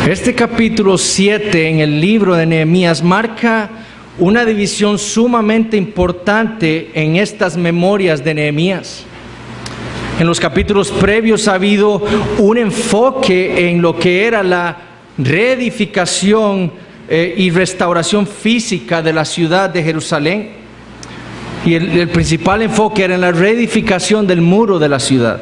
Este capítulo 7 en el libro de Nehemías marca una división sumamente importante en estas memorias de Nehemías. En los capítulos previos ha habido un enfoque en lo que era la reedificación y restauración física de la ciudad de Jerusalén. Y el principal enfoque era en la reedificación del muro de la ciudad.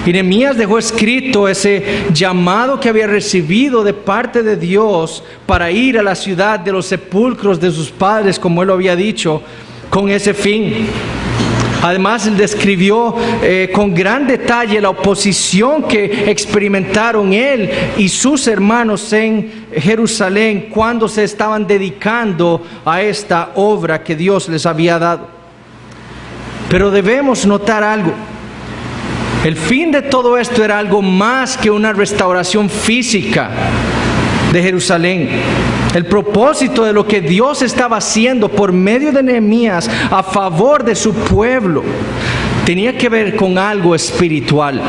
Y Nehemías dejó escrito ese llamado que había recibido de parte de Dios para ir a la ciudad de los sepulcros de sus padres, como él lo había dicho, con ese fin. Además, él describió con gran detalle la oposición que experimentaron él y sus hermanos en Jerusalén cuando se estaban dedicando a esta obra que Dios les había dado. Pero debemos notar algo. El fin de todo esto era algo más que una restauración física de Jerusalén. El propósito de lo que Dios estaba haciendo por medio de Nehemías a favor de su pueblo tenía que ver con algo espiritual.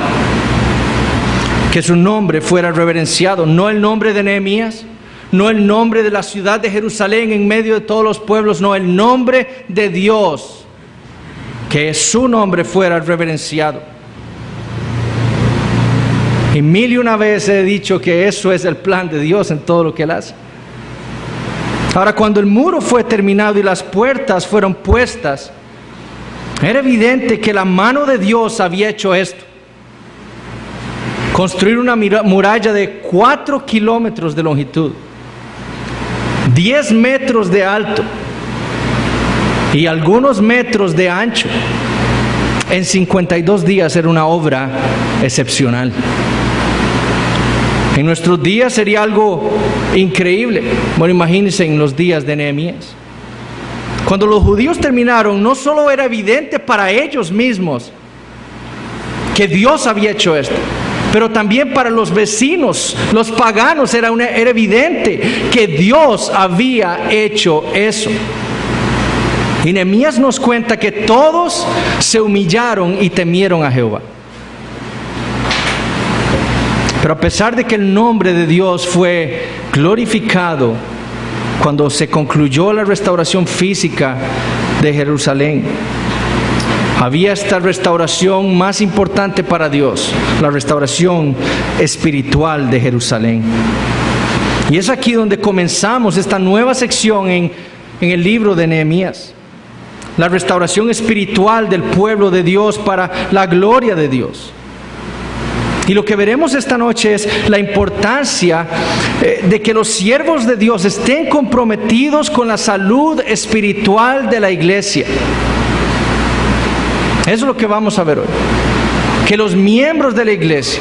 Que su nombre fuera reverenciado, no el nombre de Nehemías, no el nombre de la ciudad de Jerusalén en medio de todos los pueblos, no, el nombre de Dios, que su nombre fuera reverenciado. Y mil y una vez he dicho que eso es el plan de Dios en todo lo que Él hace. Ahora, cuando el muro fue terminado y las puertas fueron puestas, era evidente que la mano de Dios había hecho esto. Construir una muralla de 4 kilómetros de longitud, 10 metros de alto y algunos metros de ancho. En 52 días era una obra excepcional. En nuestros días sería algo increíble. Bueno, imagínense en los días de Nehemías. Cuando los judíos terminaron, no solo era evidente para ellos mismos que Dios había hecho esto, pero también para los vecinos, los paganos, era evidente que Dios había hecho eso. Y Nehemías nos cuenta que todos se humillaron y temieron a Jehová. Pero a pesar de que el nombre de Dios fue glorificado cuando se concluyó la restauración física de Jerusalén, había esta restauración más importante para Dios, la restauración espiritual de Jerusalén. Y es aquí donde comenzamos esta nueva sección en el libro de Nehemías. La restauración espiritual del pueblo de Dios para la gloria de Dios. Y lo que veremos esta noche es la importancia de que los siervos de Dios estén comprometidos con la salud espiritual de la iglesia. Eso es lo que vamos a ver hoy. Que los miembros de la iglesia,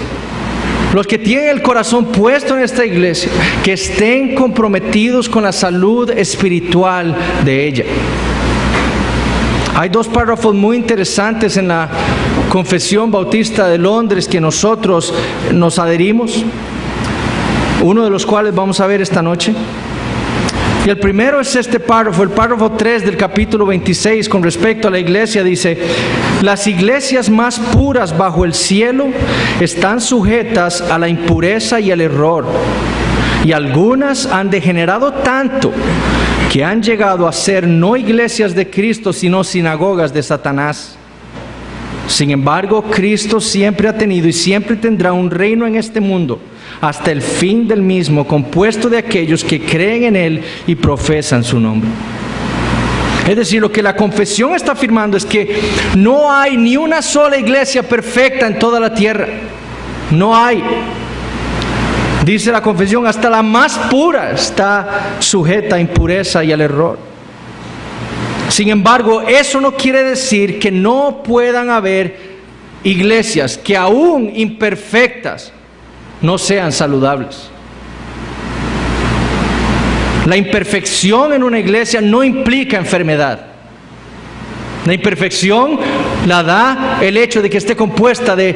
los que tienen el corazón puesto en esta iglesia, que estén comprometidos con la salud espiritual de ella. Hay 2 párrafos muy interesantes en la Confesión Bautista de Londres que nosotros nos adherimos, uno de los cuales vamos a ver esta noche. Y el primero es este párrafo, el párrafo 3 del capítulo 26 con respecto a la iglesia. Dice: las iglesias más puras bajo el cielo están sujetas a la impureza y al error, y algunas han degenerado tanto que han llegado a ser no iglesias de Cristo, sino sinagogas de Satanás. Sin embargo, Cristo siempre ha tenido y siempre tendrá un reino en este mundo, hasta el fin del mismo, compuesto de aquellos que creen en Él y profesan su nombre. Es decir, lo que la confesión está afirmando es que no hay ni una sola iglesia perfecta en toda la tierra. No hay. Dice la confesión, hasta la más pura está sujeta a impureza y al error. Sin embargo, eso no quiere decir que no puedan haber iglesias que aún imperfectas no sean saludables. La imperfección en una iglesia no implica enfermedad. La imperfección la da el hecho de que esté compuesta de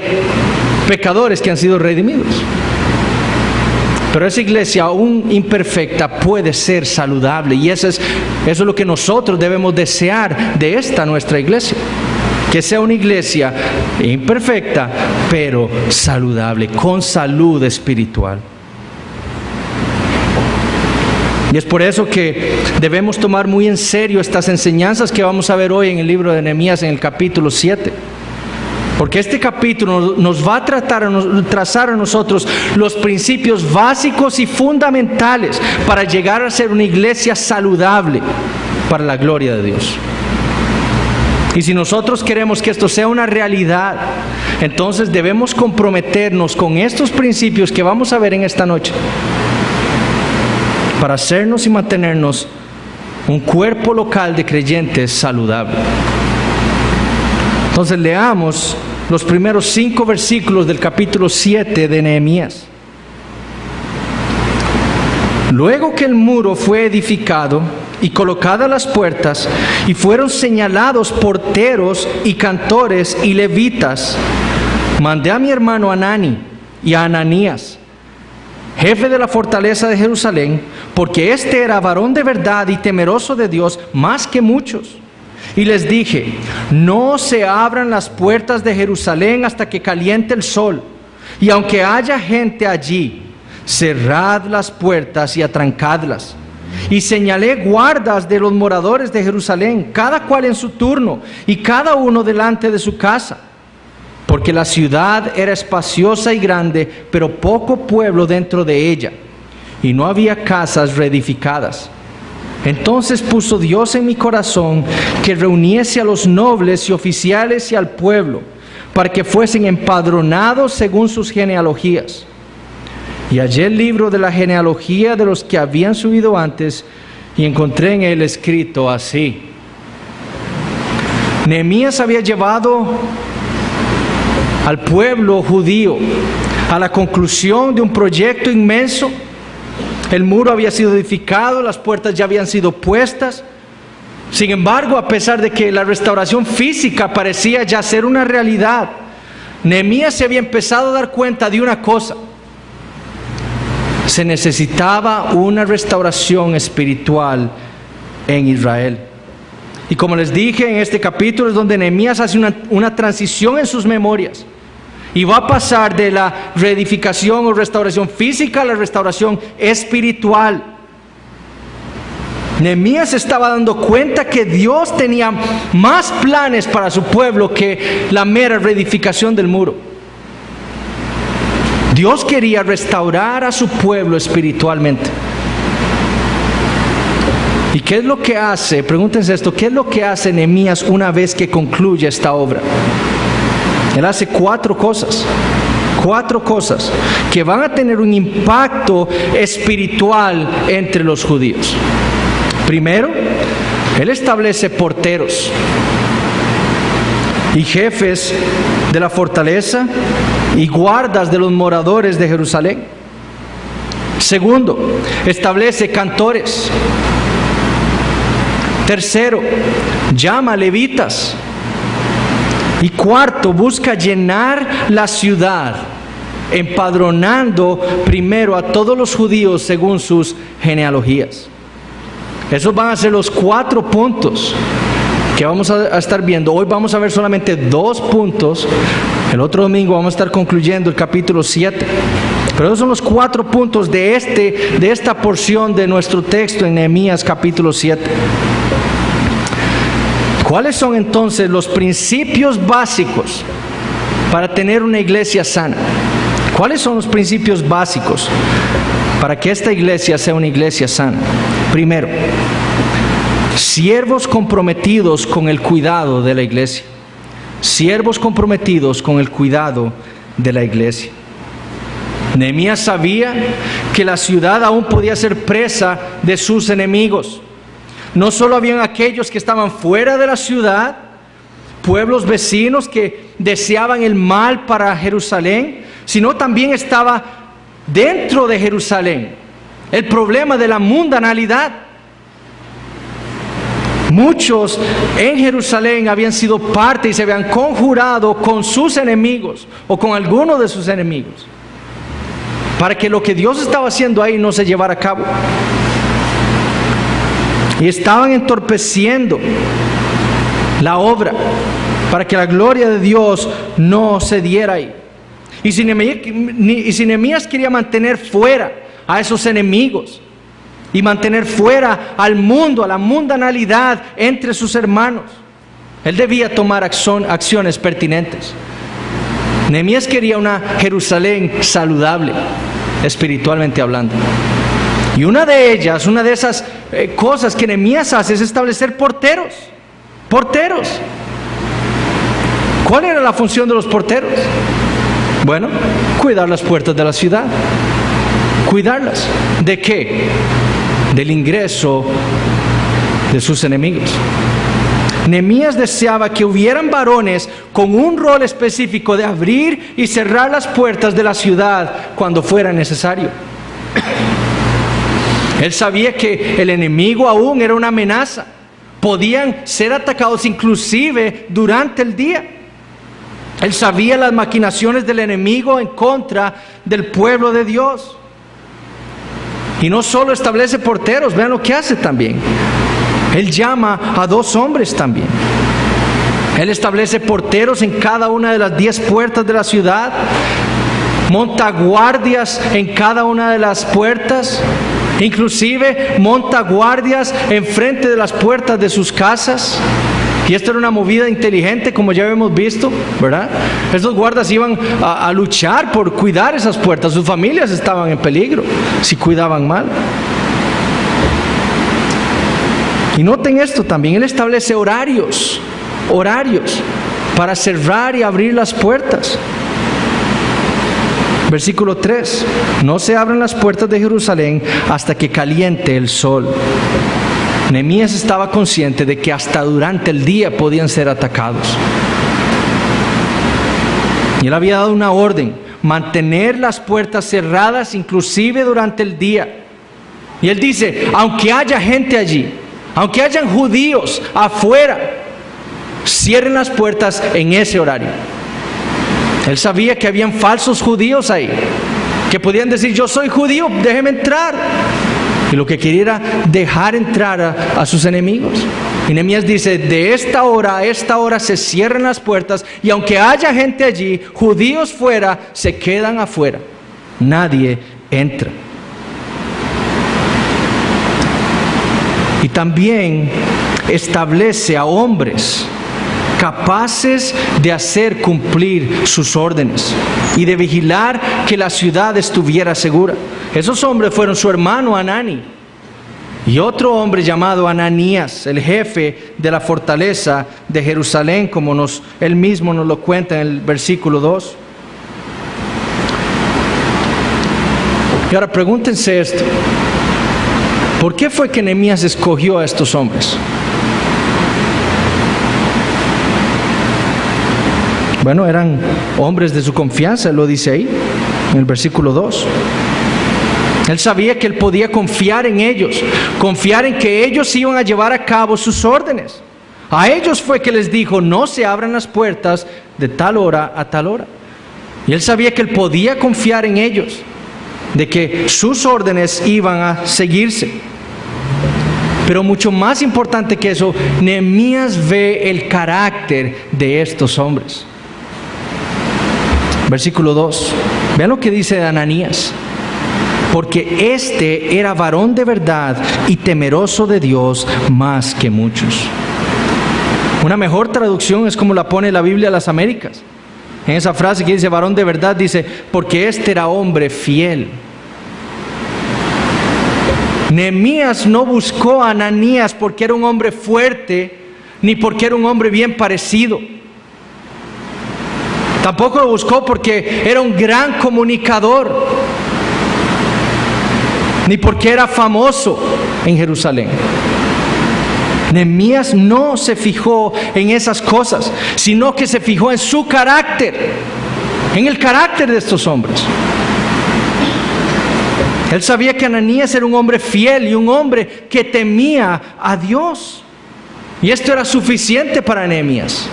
pecadores que han sido redimidos. Pero esa iglesia aún imperfecta puede ser saludable, y eso es lo que nosotros debemos desear de esta nuestra iglesia. Que sea una iglesia imperfecta, pero saludable, con salud espiritual. Y es por eso que debemos tomar muy en serio estas enseñanzas que vamos a ver hoy en el libro de Nehemías en el capítulo 7. Porque este capítulo nos va a trazar a nosotros los principios básicos y fundamentales para llegar a ser una iglesia saludable para la gloria de Dios. Y si nosotros queremos que esto sea una realidad, entonces debemos comprometernos con estos principios que vamos a ver en esta noche para hacernos y mantenernos un cuerpo local de creyentes saludable. Entonces leamos los primeros 5 versículos del capítulo 7 de Nehemías. Luego que el muro fue edificado y colocadas las puertas, y fueron señalados porteros y cantores y levitas, mandé a mi hermano Hanani y a Ananías, jefe de la fortaleza de Jerusalén, porque este era varón de verdad y temeroso de Dios más que muchos. Y les dije: no se abran las puertas de Jerusalén hasta que caliente el sol, y aunque haya gente allí, cerrad las puertas y atrancadlas. Y señalé guardas de los moradores de Jerusalén, cada cual en su turno, y cada uno delante de su casa, porque la ciudad era espaciosa y grande, pero poco pueblo dentro de ella, y no había casas reedificadas. Entonces puso Dios en mi corazón que reuniese a los nobles y oficiales y al pueblo, para que fuesen empadronados según sus genealogías. Y hallé el libro de la genealogía de los que habían subido antes, y encontré en él escrito así: Nehemías había llevado al pueblo judío a la conclusión de un proyecto inmenso. El muro había sido edificado, las puertas ya habían sido puestas. Sin embargo, a pesar de que la restauración física parecía ya ser una realidad, Nehemías se había empezado a dar cuenta de una cosa: se necesitaba una restauración espiritual en Israel. Y como les dije, en este capítulo es donde Nehemías hace una transición en sus memorias, y va a pasar de la reedificación o restauración física a la restauración espiritual. Nehemías estaba dando cuenta que Dios tenía más planes para su pueblo que la mera reedificación del muro. Dios quería restaurar a su pueblo espiritualmente. ¿Y qué es lo que hace? Pregúntense esto: ¿qué es lo que hace Nehemías una vez que concluye esta obra? Él hace 4 cosas. 4 cosas que van a tener un impacto espiritual entre los judíos. Primero, él establece porteros y jefes de la fortaleza y guardas de los moradores de Jerusalén. Segundo, establece cantores. Tercero, llama a levitas. Y cuarto, busca llenar la ciudad, empadronando primero a todos los judíos según sus genealogías. Esos van a ser los 4 puntos que vamos a estar viendo. Hoy vamos a ver solamente 2 puntos. El otro domingo vamos a estar concluyendo el capítulo 7. Pero esos son los 4 puntos de esta porción de nuestro texto en Nehemías capítulo 7. ¿Cuáles son entonces los principios básicos para tener una iglesia sana? ¿Cuáles son los principios básicos para que esta iglesia sea una iglesia sana? Primero, siervos comprometidos con el cuidado de la iglesia. Siervos comprometidos con el cuidado de la iglesia. Nehemías sabía que la ciudad aún podía ser presa de sus enemigos. No solo habían aquellos que estaban fuera de la ciudad, pueblos vecinos que deseaban el mal para Jerusalén, sino también estaba dentro de Jerusalén el problema de la mundanalidad. Muchos en Jerusalén habían sido parte y se habían conjurado con sus enemigos o con alguno de sus enemigos para que lo que Dios estaba haciendo ahí no se llevara a cabo. Y estaban entorpeciendo la obra para que la gloria de Dios no se diera ahí. Y si Nehemías quería mantener fuera a esos enemigos, y mantener fuera al mundo, a la mundanalidad entre sus hermanos. Él debía tomar acciones pertinentes. Nehemías quería una Jerusalén saludable, espiritualmente hablando. Y una de esas cosas que Nehemías hace es establecer porteros. Porteros. ¿Cuál era la función de los porteros? Bueno, cuidar las puertas de la ciudad. ¿Cuidarlas? ¿De qué? Del ingreso de sus enemigos. Nehemías deseaba que hubieran varones con un rol específico de abrir y cerrar las puertas de la ciudad cuando fuera necesario. Él sabía que el enemigo aún era una amenaza. Podían ser atacados inclusive durante el día. Él sabía las maquinaciones del enemigo en contra del pueblo de Dios. Y no solo establece porteros, vean lo que hace también. Él llama a 2 hombres también. Él establece porteros en cada una de las 10 puertas de la ciudad. Monta guardias en cada una de las puertas. Inclusive monta guardias enfrente de las puertas de sus casas. Y esto era una movida inteligente, como ya hemos visto, ¿verdad? Estos guardas iban a luchar por cuidar esas puertas. Sus familias estaban en peligro si cuidaban mal. Y noten esto también, él establece horarios para cerrar y abrir las puertas. Versículo 3, no se abren las puertas de Jerusalén hasta que caliente el sol. Nehemías estaba consciente de que hasta durante el día podían ser atacados. Y él había dado una orden, mantener las puertas cerradas inclusive durante el día. Y él dice, aunque haya gente allí, aunque hayan judíos afuera, cierren las puertas en ese horario. Él sabía que habían falsos judíos ahí, que podían decir, yo soy judío, déjeme entrar. Y lo que quería era dejar entrar a sus enemigos. Y Nehemías dice, de esta hora a esta hora se cierran las puertas, y aunque haya gente allí, judíos fuera, se quedan afuera. Nadie entra. Y también establece a hombres capaces de hacer cumplir sus órdenes y de vigilar que la ciudad estuviera segura. Esos hombres fueron su hermano Hanani y otro hombre llamado Ananías, el jefe de la fortaleza de Jerusalén, como él mismo nos lo cuenta en el versículo 2. Y ahora pregúntense esto: ¿por qué fue que Nehemías escogió a estos hombres? Bueno, eran hombres de su confianza, él lo dice ahí, en el versículo 2. Él sabía que él podía confiar en ellos, confiar en que ellos iban a llevar a cabo sus órdenes. A ellos fue que les dijo, no se abran las puertas de tal hora a tal hora. Y él sabía que él podía confiar en ellos, de que sus órdenes iban a seguirse. Pero mucho más importante que eso, Nehemías ve el carácter de estos hombres. Versículo 2. Vean lo que dice de Ananías. Porque este era varón de verdad y temeroso de Dios más que muchos. Una mejor traducción es como la pone la Biblia a las Américas. En esa frase que dice varón de verdad, dice, porque este era hombre fiel. Nehemías no buscó a Ananías porque era un hombre fuerte, ni porque era un hombre bien parecido. Tampoco lo buscó porque era un gran comunicador, ni porque era famoso en Jerusalén. Nehemías no se fijó en esas cosas, sino que se fijó en su carácter, en el carácter de estos hombres. Él sabía que Ananías era un hombre fiel y un hombre que temía a Dios. Y esto era suficiente para Nehemías.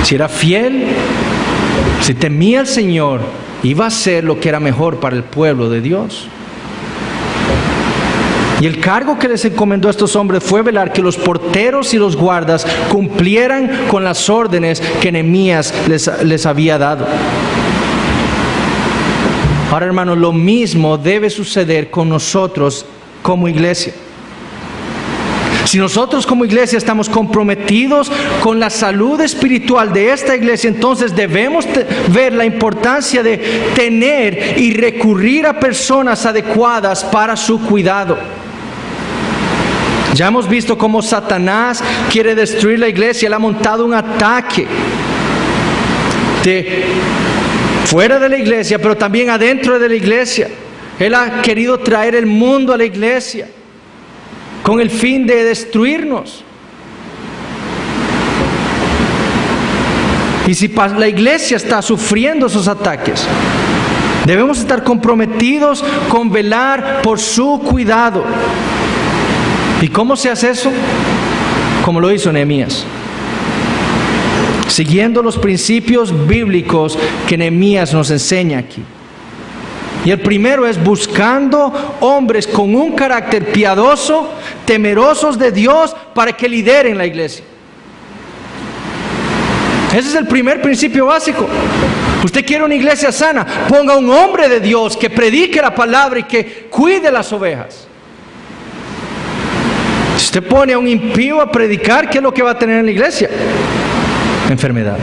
Si era fiel, si temía al Señor, iba a hacer lo que era mejor para el pueblo de Dios. Y el cargo que les encomendó a estos hombres fue velar que los porteros y los guardas cumplieran con las órdenes que Nehemías les había dado. Ahora, hermanos, lo mismo debe suceder con nosotros como iglesia. Si nosotros como iglesia estamos comprometidos con la salud espiritual de esta iglesia, entonces debemos ver la importancia de tener y recurrir a personas adecuadas para su cuidado. Ya hemos visto cómo Satanás quiere destruir la iglesia. Él ha montado un ataque de fuera de la iglesia, pero también adentro de la iglesia. Él ha querido traer el mundo a la iglesia con el fin de destruirnos. Y si la iglesia está sufriendo esos ataques, debemos estar comprometidos con velar por su cuidado. ¿Y cómo se hace eso? Como lo hizo Nehemías, siguiendo los principios bíblicos que Nehemías nos enseña aquí. Y el primero es buscando hombres con un carácter piadoso, temerosos de Dios, para que lideren la iglesia. Ese es el primer principio básico. Usted quiere una iglesia sana, ponga un hombre de Dios que predique la palabra y que cuide las ovejas. Si usted pone a un impío a predicar, ¿qué es lo que va a tener en la iglesia? Enfermedad.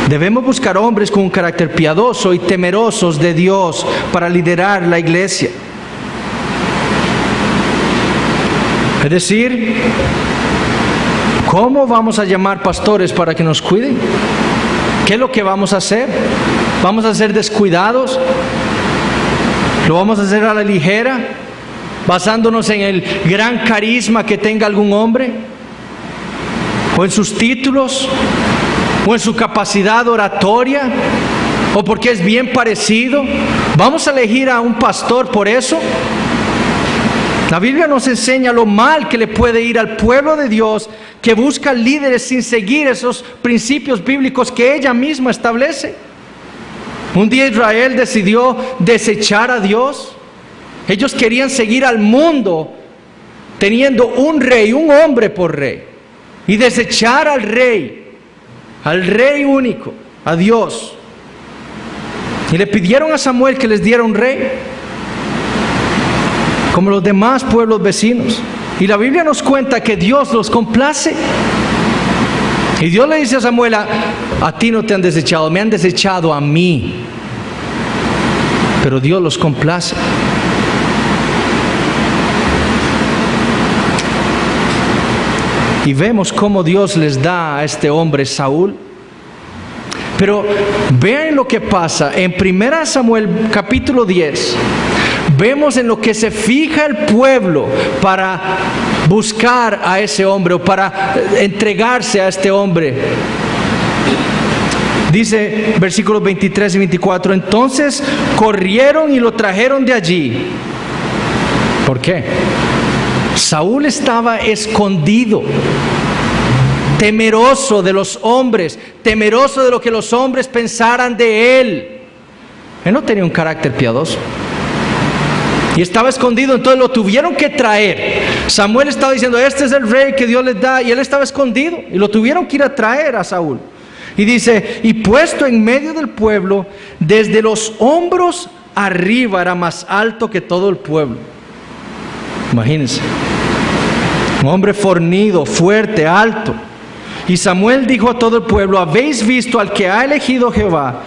Debemos buscar hombres con un carácter piadoso y temerosos de Dios para liderar la iglesia. Es decir, ¿cómo vamos a llamar pastores para que nos cuiden? ¿Qué es lo que vamos a hacer? ¿Vamos a ser descuidados? ¿Lo vamos a hacer a la ligera, basándonos en el gran carisma que tenga algún hombre? ¿O en sus títulos? ¿O en su capacidad oratoria? ¿O porque es bien parecido? ¿Vamos a elegir a un pastor por eso? La Biblia nos enseña lo mal que le puede ir al pueblo de Dios que busca líderes sin seguir esos principios bíblicos que ella misma establece. Un día Israel decidió desechar a Dios. Ellos querían seguir al mundo teniendo un rey, un hombre por rey, y desechar al rey único, a Dios. Y le pidieron a Samuel que les diera un rey, como los demás pueblos vecinos. Y la Biblia nos cuenta que Dios los complace. Y Dios le dice a Samuel, a ti no te han desechado, me han desechado a mí. Pero Dios los complace. Y vemos cómo Dios les da a este hombre Saúl. Pero vean lo que pasa en 1 Samuel capítulo 10. Vemos en lo que se fija el pueblo para buscar a ese hombre o para entregarse a este hombre. Dice versículos 23 y 24, entonces corrieron y lo trajeron de allí. ¿Por qué? Saúl estaba escondido, temeroso de los hombres, temeroso de lo que los hombres pensaran de él. Él no tenía un carácter piadoso y estaba escondido, entonces lo tuvieron que traer. Samuel estaba diciendo, este es el rey que Dios les da, y él estaba escondido y lo tuvieron que ir a traer a Saúl. Y dice, y puesto en medio del pueblo, desde los hombros arriba era más alto que todo el pueblo. Imagínense, un hombre fornido, fuerte, alto. Y Samuel dijo a todo el pueblo, ¿habéis visto al que ha elegido Jehová?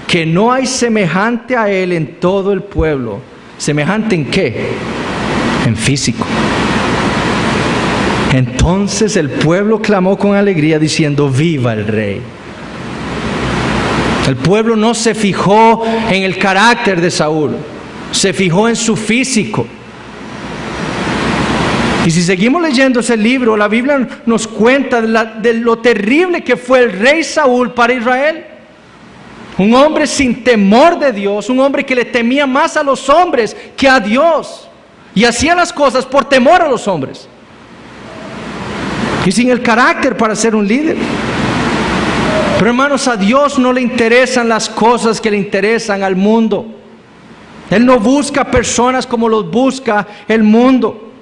Que no hay semejante a él en todo el pueblo. ¿Semejante en qué? En físico. Entonces el pueblo clamó con alegría diciendo, viva el rey. El pueblo no se fijó en el carácter de Saúl, se fijó en su físico. Y si seguimos leyendo ese libro, la Biblia nos cuenta de lo terrible que fue el rey Saúl para Israel. Un hombre sin temor de Dios, un hombre que le temía más a los hombres que a Dios. Y hacía las cosas por temor a los hombres. Y sin el carácter para ser un líder. Pero hermanos, a Dios no le interesan las cosas que le interesan al mundo. Él no busca personas como los busca el mundo.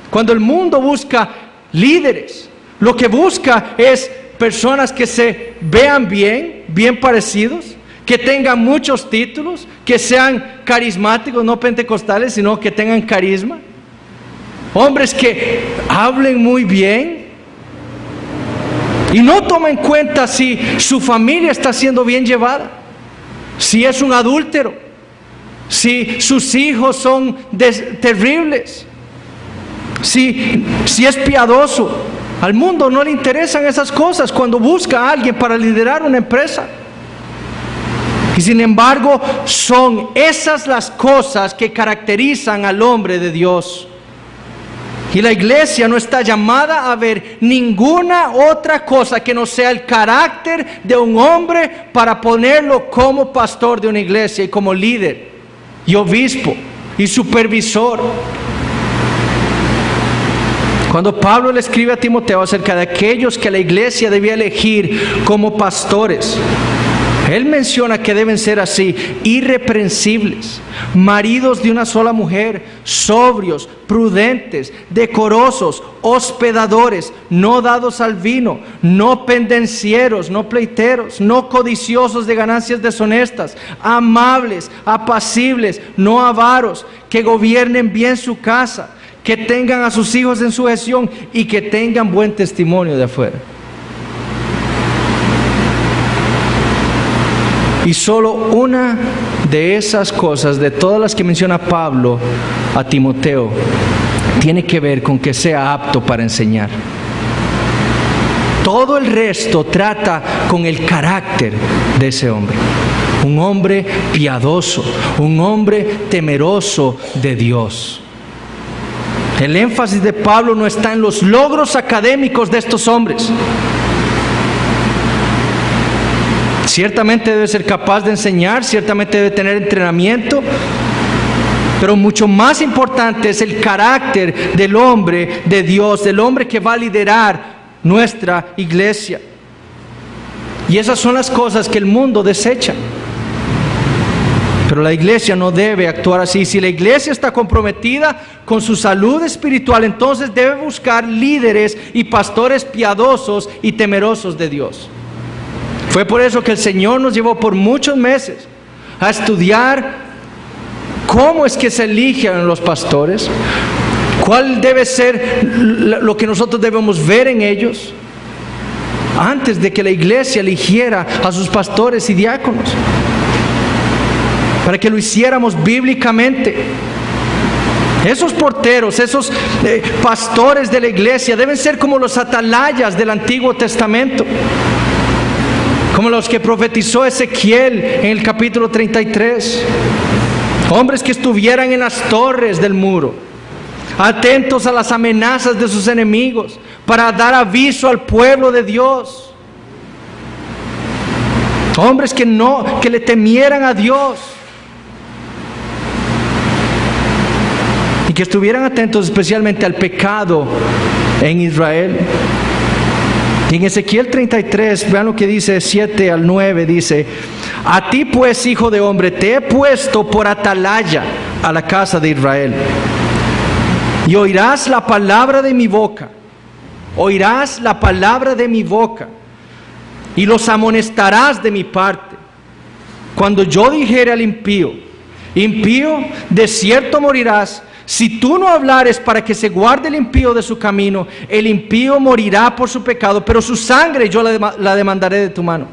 Cuando el mundo busca líderes, lo que busca es personas que se vean bien, bien parecidos, que tengan muchos títulos, que sean carismáticos, no pentecostales, sino que tengan carisma. Hombres que hablen muy bien y no tomen en cuenta si su familia está siendo bien llevada, si es un adúltero, si sus hijos son terribles, si es piadoso. Al mundo no le interesan esas cosas cuando busca a alguien para liderar una empresa. Y sin embargo, son esas las cosas que caracterizan al hombre de Dios. Y la iglesia no está llamada a ver ninguna otra cosa que no sea el carácter de un hombre para ponerlo como pastor de una iglesia y como líder y obispo y supervisor. Cuando Pablo le escribe a Timoteo acerca de aquellos que la iglesia debía elegir como pastores, él menciona que deben ser así: irreprensibles, maridos de una sola mujer, sobrios, prudentes, decorosos, hospedadores, no dados al vino, no pendencieros, no pleiteros, no codiciosos de ganancias deshonestas, amables, apacibles, no avaros, que gobiernen bien su casa, que tengan a sus hijos en sujeción y que tengan buen testimonio de afuera. Y solo una de esas cosas, de todas las que menciona Pablo a Timoteo, tiene que ver con que sea apto para enseñar. Todo el resto trata con el carácter de ese hombre. Un hombre piadoso, un hombre temeroso de Dios. El énfasis de Pablo no está en los logros académicos de estos hombres. Ciertamente debe ser capaz de enseñar, ciertamente debe tener entrenamiento, pero mucho más importante es el carácter del hombre de Dios, del hombre que va a liderar nuestra iglesia. Y esas son las cosas que el mundo desecha. Pero la iglesia no debe actuar así. Si la iglesia está comprometida con su salud espiritual, entonces debe buscar líderes y pastores piadosos y temerosos de Dios. Fue por eso que el Señor nos llevó por muchos meses a estudiar cómo es que se eligen los pastores, cuál debe ser lo que nosotros debemos ver en ellos, antes de que la iglesia eligiera a sus pastores y diáconos, para que lo hiciéramos bíblicamente. Esos porteros, esos pastores de la iglesia deben ser como los atalayas del Antiguo Testamento, como los que profetizó Ezequiel en el capítulo 33. Hombres que estuvieran en las torres del muro, atentos a las amenazas de sus enemigos, para dar aviso al pueblo de Dios. Hombres que le temieran a Dios y que estuvieran atentos especialmente al pecado en Israel. Y en Ezequiel 33, vean lo que dice 7 al 9, dice: a ti pues, hijo de hombre, te he puesto por atalaya a la casa de Israel. Y oirás la palabra de mi boca, oirás la palabra de mi boca, y los amonestarás de mi parte. Cuando yo dijere al impío: impío, de cierto morirás, si tú no hablares para que se guarde el impío de su camino, el impío morirá por su pecado, pero su sangre yo la demandaré de tu mano.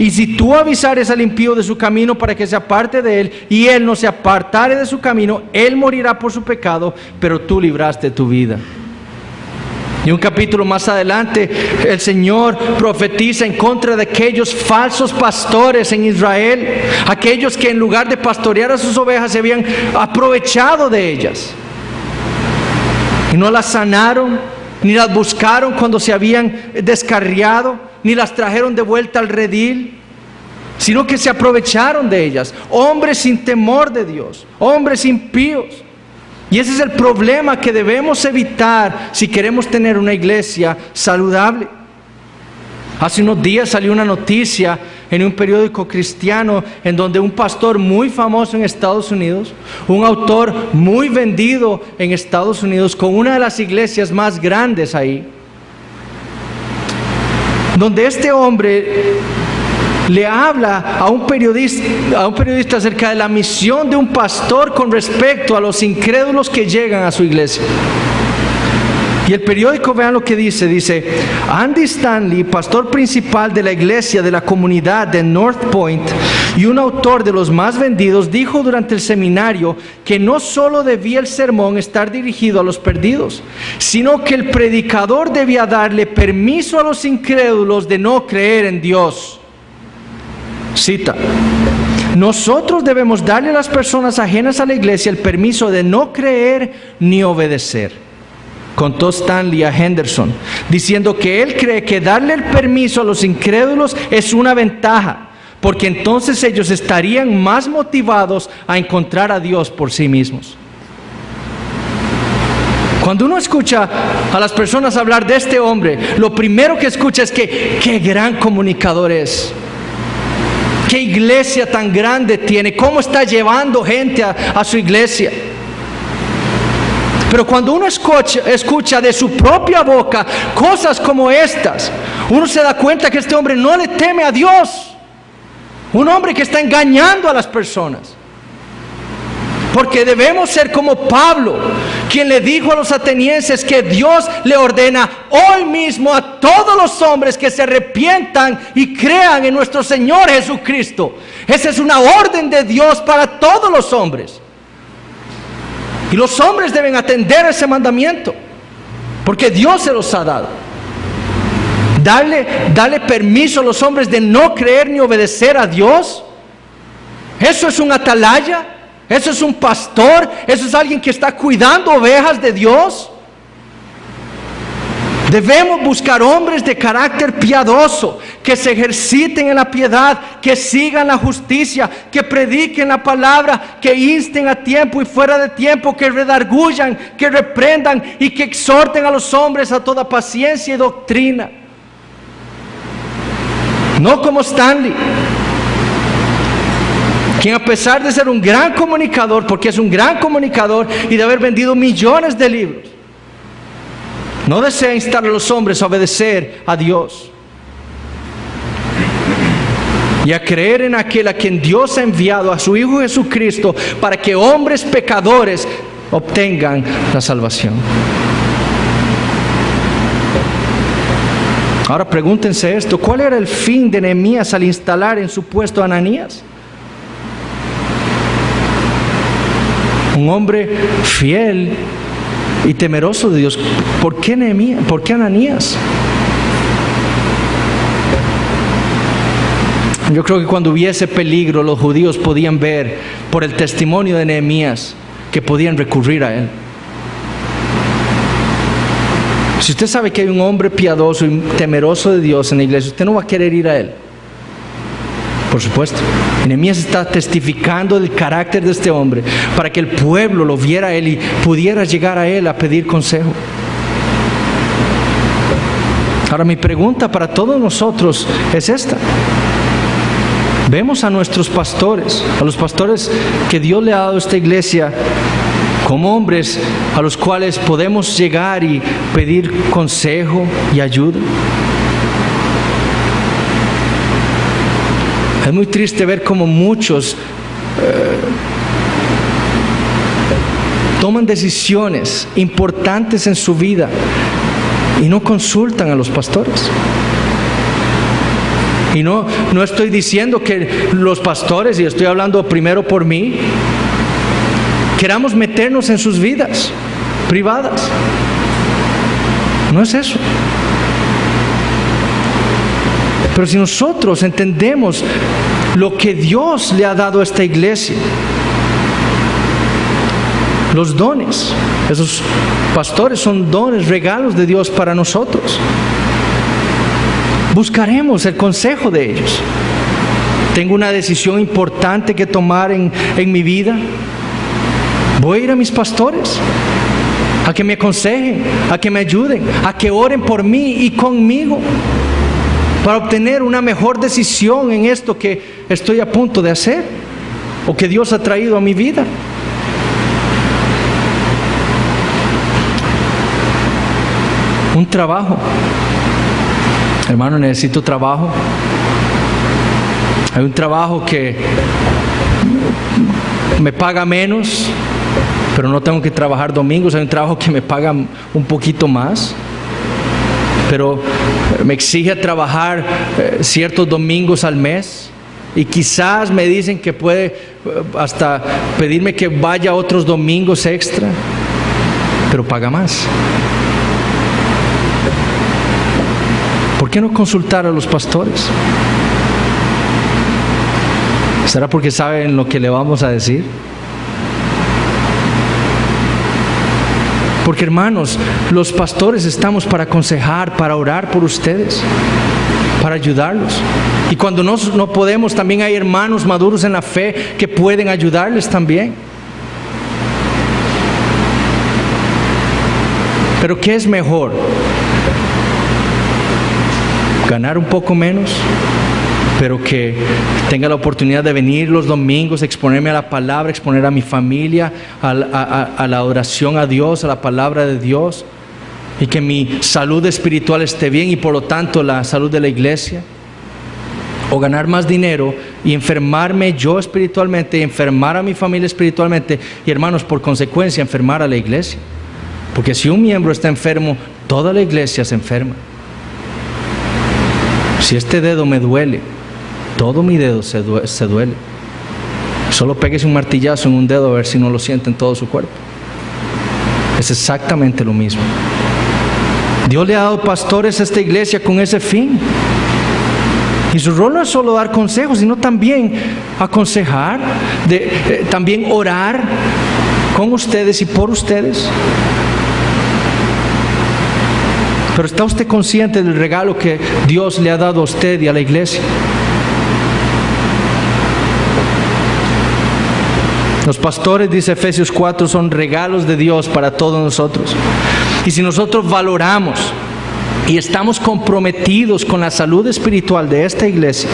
Y si tú avisares al impío de su camino para que se aparte de él, y él no se apartare de su camino, él morirá por su pecado, pero tú libraste tu vida. Y un capítulo más adelante, el Señor profetiza en contra de aquellos falsos pastores en Israel, aquellos que en lugar de pastorear a sus ovejas se habían aprovechado de ellas y no las sanaron, ni las buscaron cuando se habían descarriado, ni las trajeron de vuelta al redil, sino que se aprovecharon de ellas. Hombres sin temor de Dios, hombres impíos. Y ese es el problema que debemos evitar si queremos tener una iglesia saludable. Hace unos días salió una noticia en un periódico cristiano en donde un pastor muy famoso en Estados Unidos, un autor muy vendido en Estados Unidos, con una de las iglesias más grandes ahí, donde este hombre le habla a un periodista acerca de la misión de un pastor con respecto a los incrédulos que llegan a su iglesia. Y el periódico, vean lo que dice, Andy Stanley, pastor principal de la iglesia de la comunidad de North Point y un autor de los más vendidos, dijo durante el seminario que no solo debía el sermón estar dirigido a los perdidos, sino que el predicador debía darle permiso a los incrédulos de no creer en Dios. Cita: nosotros debemos darle a las personas ajenas a la iglesia el permiso de no creer ni obedecer. Contó Stanley a Henderson, diciendo que él cree que darle el permiso a los incrédulos es una ventaja, porque entonces ellos estarían más motivados a encontrar a Dios por sí mismos. Cuando uno escucha a las personas hablar de este hombre, lo primero que escucha es que qué gran comunicador es. Qué iglesia tan grande tiene, cómo está llevando gente a su iglesia. Pero cuando uno escucha de su propia boca cosas como estas, uno se da cuenta que este hombre no le teme a Dios. Un hombre que está engañando a las personas. Porque debemos ser como Pablo, quien le dijo a los atenienses que Dios le ordena hoy mismo a todos los hombres que se arrepientan y crean en nuestro Señor Jesucristo. Esa es una orden de Dios para todos los hombres. Y los hombres deben atender ese mandamiento, porque Dios se los ha dado. Darle permiso a los hombres de no creer ni obedecer a Dios. Eso es un atalaya, eso es un pastor, eso es alguien que está cuidando ovejas de Dios. Debemos buscar hombres de carácter piadoso, que se ejerciten en la piedad, que sigan la justicia, que prediquen la palabra, que insten a tiempo y fuera de tiempo, que redarguyan, que reprendan y que exhorten a los hombres a toda paciencia y doctrina. No como Stanley, quien a pesar de ser un gran comunicador, porque es un gran comunicador y de haber vendido millones de libros, no desea instar a los hombres a obedecer a Dios y a creer en aquel a quien Dios ha enviado, a su Hijo Jesucristo, para que hombres pecadores obtengan la salvación. Ahora pregúntense esto: ¿cuál era el fin de Nehemías al instalar en su puesto a Ananías? Un hombre fiel y temeroso de Dios. ¿Por qué Nehemías? ¿Por qué Ananías? Yo creo que cuando hubiese peligro, los judíos podían ver por el testimonio de Nehemías que podían recurrir a él. Si usted sabe que hay un hombre piadoso y temeroso de Dios en la iglesia, usted no va a querer ir a él. Por supuesto. Nehemías está testificando del carácter de este hombre para que el pueblo lo viera a él y pudiera llegar a él a pedir consejo. Ahora mi pregunta para todos nosotros es esta: vemos a nuestros pastores, a los pastores que Dios le ha dado a esta iglesia, como hombres a los cuales podemos llegar y pedir consejo y ayuda. Es muy triste ver cómo muchos toman decisiones importantes en su vida y no consultan a los pastores. Y no estoy diciendo que los pastores, y estoy hablando primero por mí, queramos meternos en sus vidas privadas. No es eso. Pero si nosotros entendemos lo que Dios le ha dado a esta iglesia, los dones, esos pastores son dones, regalos de Dios para nosotros, buscaremos el consejo de ellos. Tengo una decisión importante que tomar en mi vida. Voy a ir a mis pastores a que me aconsejen, a que me ayuden, a que oren por mí y conmigo, para obtener una mejor decisión en esto que estoy a punto de hacer o que Dios ha traído a mi vida. Un trabajo. Hermano, necesito trabajo. Hay un trabajo que me paga menos, pero no tengo que trabajar domingos. Hay un trabajo que me paga un poquito más, pero me exige trabajar ciertos domingos al mes. Y quizás me dicen que puede hasta pedirme que vaya otros domingos extra, pero paga más. ¿Por qué no consultar a los pastores? ¿Será porque saben lo que le vamos a decir? Porque, hermanos, los pastores estamos para aconsejar, para orar por ustedes, para ayudarlos. Y cuando no podemos, también hay hermanos maduros en la fe que pueden ayudarles también. Pero ¿qué es mejor? ¿Ganar un poco menos, pero que tenga la oportunidad de venir los domingos, exponerme a la palabra, exponer a mi familia, a la oración a Dios, a la palabra de Dios, y que mi salud espiritual esté bien y por lo tanto la salud de la iglesia? ¿O ganar más dinero y enfermarme yo espiritualmente y enfermar a mi familia espiritualmente y, hermanos, por consecuencia enfermar a la iglesia? Porque si un miembro está enfermo, toda la iglesia se enferma. Si este dedo me duele, todo mi dedo se duele. Solo péguese un martillazo en un dedo a ver si no lo siente en todo su cuerpo. Es exactamente lo mismo. Dios le ha dado pastores a esta iglesia con ese fin. Y su rol no es solo dar consejos, sino también aconsejar, también orar con ustedes y por ustedes. Pero ¿está usted consciente del regalo que Dios le ha dado a usted y a la iglesia? Los pastores, dice Efesios 4, son regalos de Dios para todos nosotros. Y si nosotros valoramos y estamos comprometidos con la salud espiritual de esta iglesia,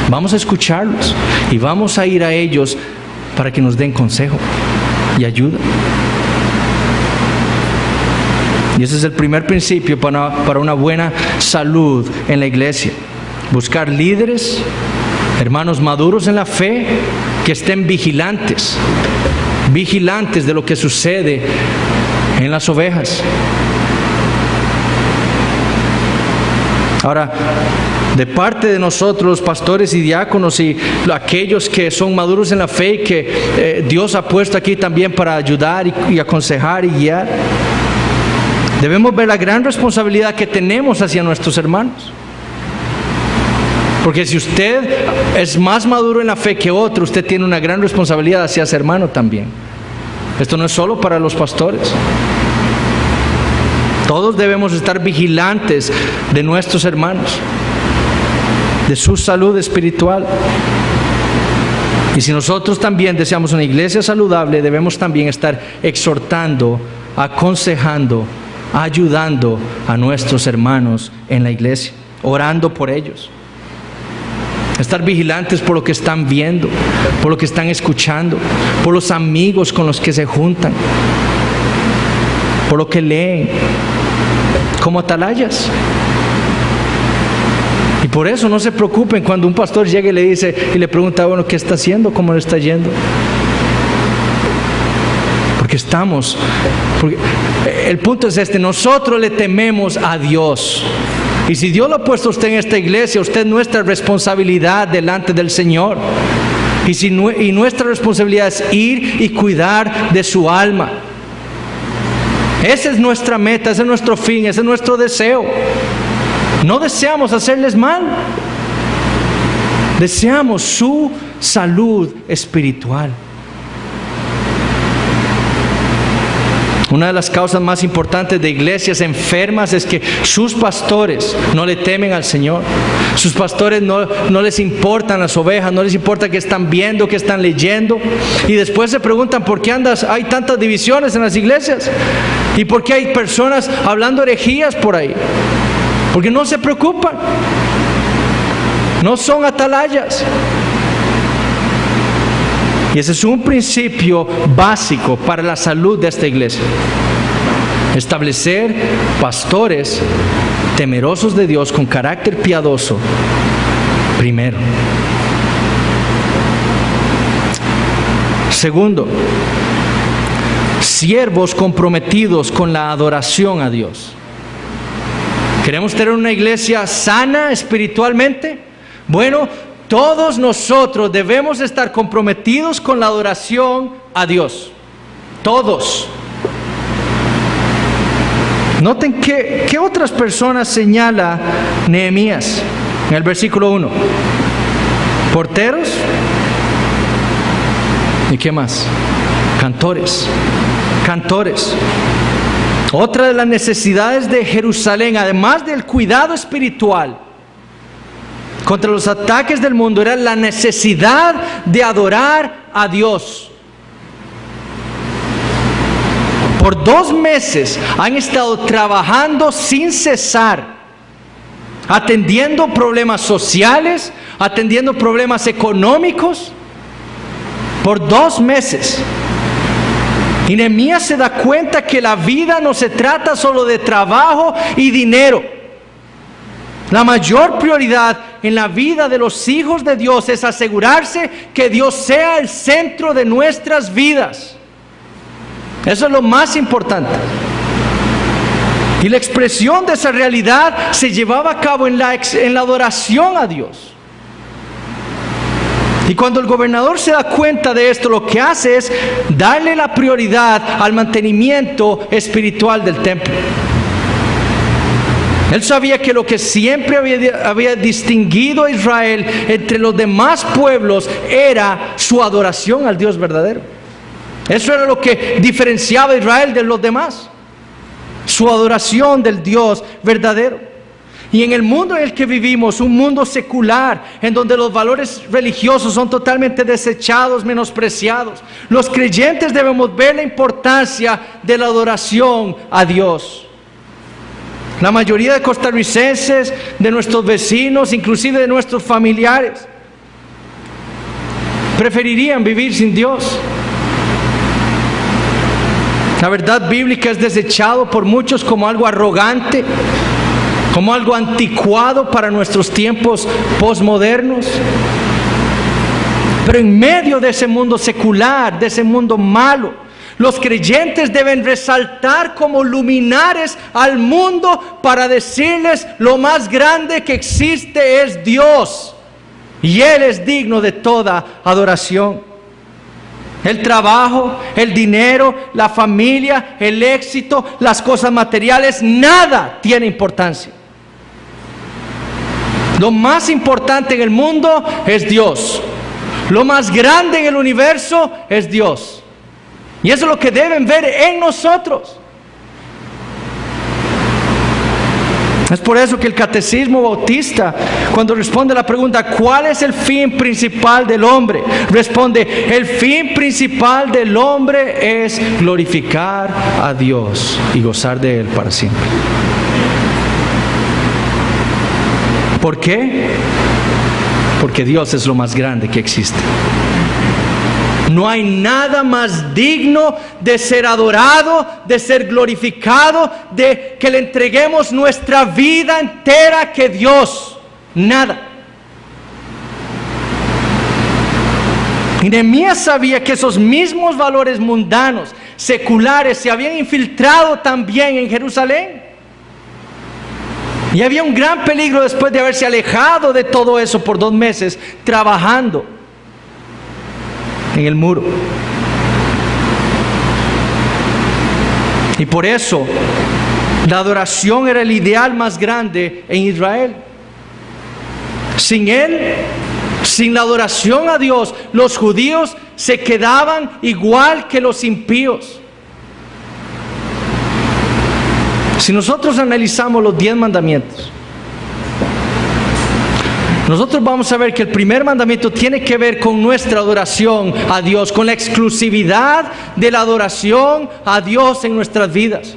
vamos a escucharlos y vamos a ir a ellos para que nos den consejo y ayuda. Y ese es el primer principio para una buena salud en la iglesia. Buscar líderes, hermanos maduros en la fe, que estén vigilantes de lo que sucede en las ovejas. Ahora, de parte de nosotros, los pastores y diáconos y aquellos que son maduros en la fe y que Dios ha puesto aquí también para ayudar y aconsejar y guiar, debemos ver la gran responsabilidad que tenemos hacia nuestros hermanos. Porque si usted es más maduro en la fe que otro, usted tiene una gran responsabilidad hacia ese hermano también. Esto no es solo para los pastores. Todos debemos estar vigilantes de nuestros hermanos, de su salud espiritual. Y si nosotros también deseamos una iglesia saludable, debemos también estar exhortando, aconsejando, ayudando a nuestros hermanos en la iglesia, orando por ellos. Estar vigilantes por lo que están viendo, por lo que están escuchando, por los amigos con los que se juntan, por lo que leen, como atalayas. Y por eso no se preocupen cuando un pastor llega y le dice y le pregunta, bueno, ¿qué está haciendo? ¿Cómo le está yendo? Porque el punto es este: nosotros le tememos a Dios. Y si Dios lo ha puesto a usted en esta iglesia, usted es nuestra responsabilidad delante del Señor. Y nuestra responsabilidad es ir y cuidar de su alma. Esa es nuestra meta, ese es nuestro fin, ese es nuestro deseo. No deseamos hacerles mal. Deseamos su salud espiritual. Una de las causas más importantes de iglesias enfermas es que sus pastores no le temen al Señor. Sus pastores no les importan las ovejas, no les importa qué están viendo, qué están leyendo. Y después se preguntan por qué hay tantas divisiones en las iglesias. Y por qué hay personas hablando herejías por ahí. Porque no se preocupan. No son atalayas. Y ese es un principio básico para la salud de esta iglesia. Establecer pastores temerosos de Dios con carácter piadoso, primero. Segundo, siervos comprometidos con la adoración a Dios. ¿Queremos tener una iglesia sana espiritualmente? Bueno, todos nosotros debemos estar comprometidos con la adoración a Dios. Todos. Noten qué otras personas señala Nehemías en el versículo 1. Porteros. ¿Y qué más? Cantores. Cantores. Otra de las necesidades de Jerusalén, además del cuidado espiritual contra los ataques del mundo, era la necesidad de adorar a Dios. Por 2 meses han estado trabajando sin cesar, atendiendo problemas sociales, atendiendo problemas económicos, por 2 meses. Y Nehemías se da cuenta que la vida no se trata solo de trabajo y dinero. La mayor prioridad en la vida de los hijos de Dios es asegurarse que Dios sea el centro de nuestras vidas. Eso es lo más importante. Y la expresión de esa realidad se llevaba a cabo en la adoración a Dios. Y cuando el gobernador se da cuenta de esto, lo que hace es darle la prioridad al mantenimiento espiritual del templo. Él sabía que lo que siempre había distinguido a Israel entre los demás pueblos era su adoración al Dios verdadero. Eso era lo que diferenciaba a Israel de los demás, su adoración del Dios verdadero. Y en el mundo en el que vivimos, un mundo secular, en donde los valores religiosos son totalmente desechados, menospreciados, los creyentes debemos ver la importancia de la adoración a Dios. La mayoría de costarricenses, de nuestros vecinos, inclusive de nuestros familiares, preferirían vivir sin Dios. La verdad bíblica es desechado por muchos como algo arrogante, como algo anticuado para nuestros tiempos posmodernos. Pero en medio de ese mundo secular, de ese mundo malo, los creyentes deben resaltar como luminares al mundo para decirles: lo más grande que existe es Dios, y Él es digno de toda adoración. El trabajo, el dinero, la familia, el éxito, las cosas materiales, nada tiene importancia. Lo más importante en el mundo es Dios. Lo más grande en el universo es Dios. Y eso es lo que deben ver en nosotros. Es por eso que el Catecismo Bautista, cuando responde a la pregunta ¿cuál es el fin principal del hombre?, responde: el fin principal del hombre es glorificar a Dios y gozar de Él para siempre. ¿Por qué? Porque Dios es lo más grande que existe. No hay nada más digno de ser adorado, de ser glorificado, de que le entreguemos nuestra vida entera que Dios. Nada. Y Nehemías sabía que esos mismos valores mundanos, seculares, se habían infiltrado también en Jerusalén. Y había un gran peligro después de haberse alejado de todo eso por 2 meses, trabajando en el muro. Y por eso la adoración era el ideal más grande en Israel. Sin él, sin la adoración a Dios, los judíos se quedaban igual que los impíos. Si nosotros analizamos los 10 mandamientos, nosotros vamos a ver que el primer mandamiento tiene que ver con nuestra adoración a Dios, con la exclusividad de la adoración a Dios en nuestras vidas.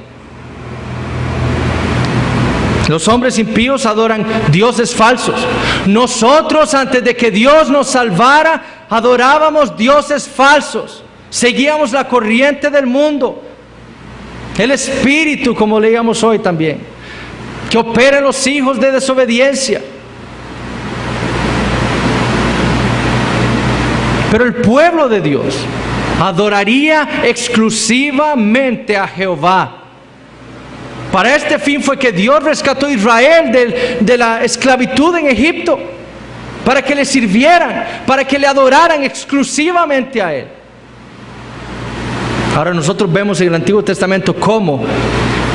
Los hombres impíos adoran dioses falsos. Nosotros, antes de que Dios nos salvara, adorábamos dioses falsos. Seguíamos la corriente del mundo, el espíritu, como leíamos hoy también, que opera en los hijos de desobediencia. Pero el pueblo de Dios adoraría exclusivamente a Jehová. Para este fin fue que Dios rescató a Israel de la esclavitud en Egipto, para que le sirvieran, para que le adoraran exclusivamente a Él. Ahora nosotros vemos en el Antiguo Testamento cómo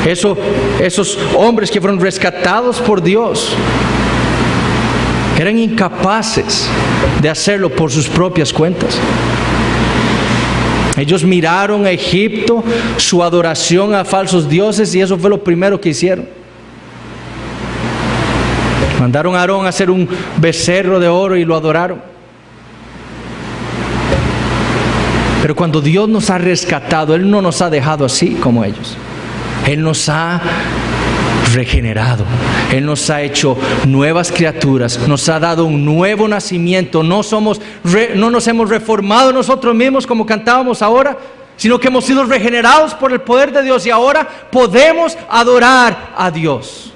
esos hombres que fueron rescatados por Dios eran incapaces de hacerlo por sus propias cuentas. Ellos miraron a Egipto, su adoración a falsos dioses, y eso fue lo primero que hicieron. Mandaron a Aarón a hacer un becerro de oro y lo adoraron. Pero cuando Dios nos ha rescatado, Él no nos ha dejado así como ellos. Él nos ha regenerado. Él nos ha hecho nuevas criaturas, nos ha dado un nuevo nacimiento. No nos hemos reformado nosotros mismos como cantábamos ahora, sino que hemos sido regenerados por el poder de Dios, y ahora podemos adorar a Dios.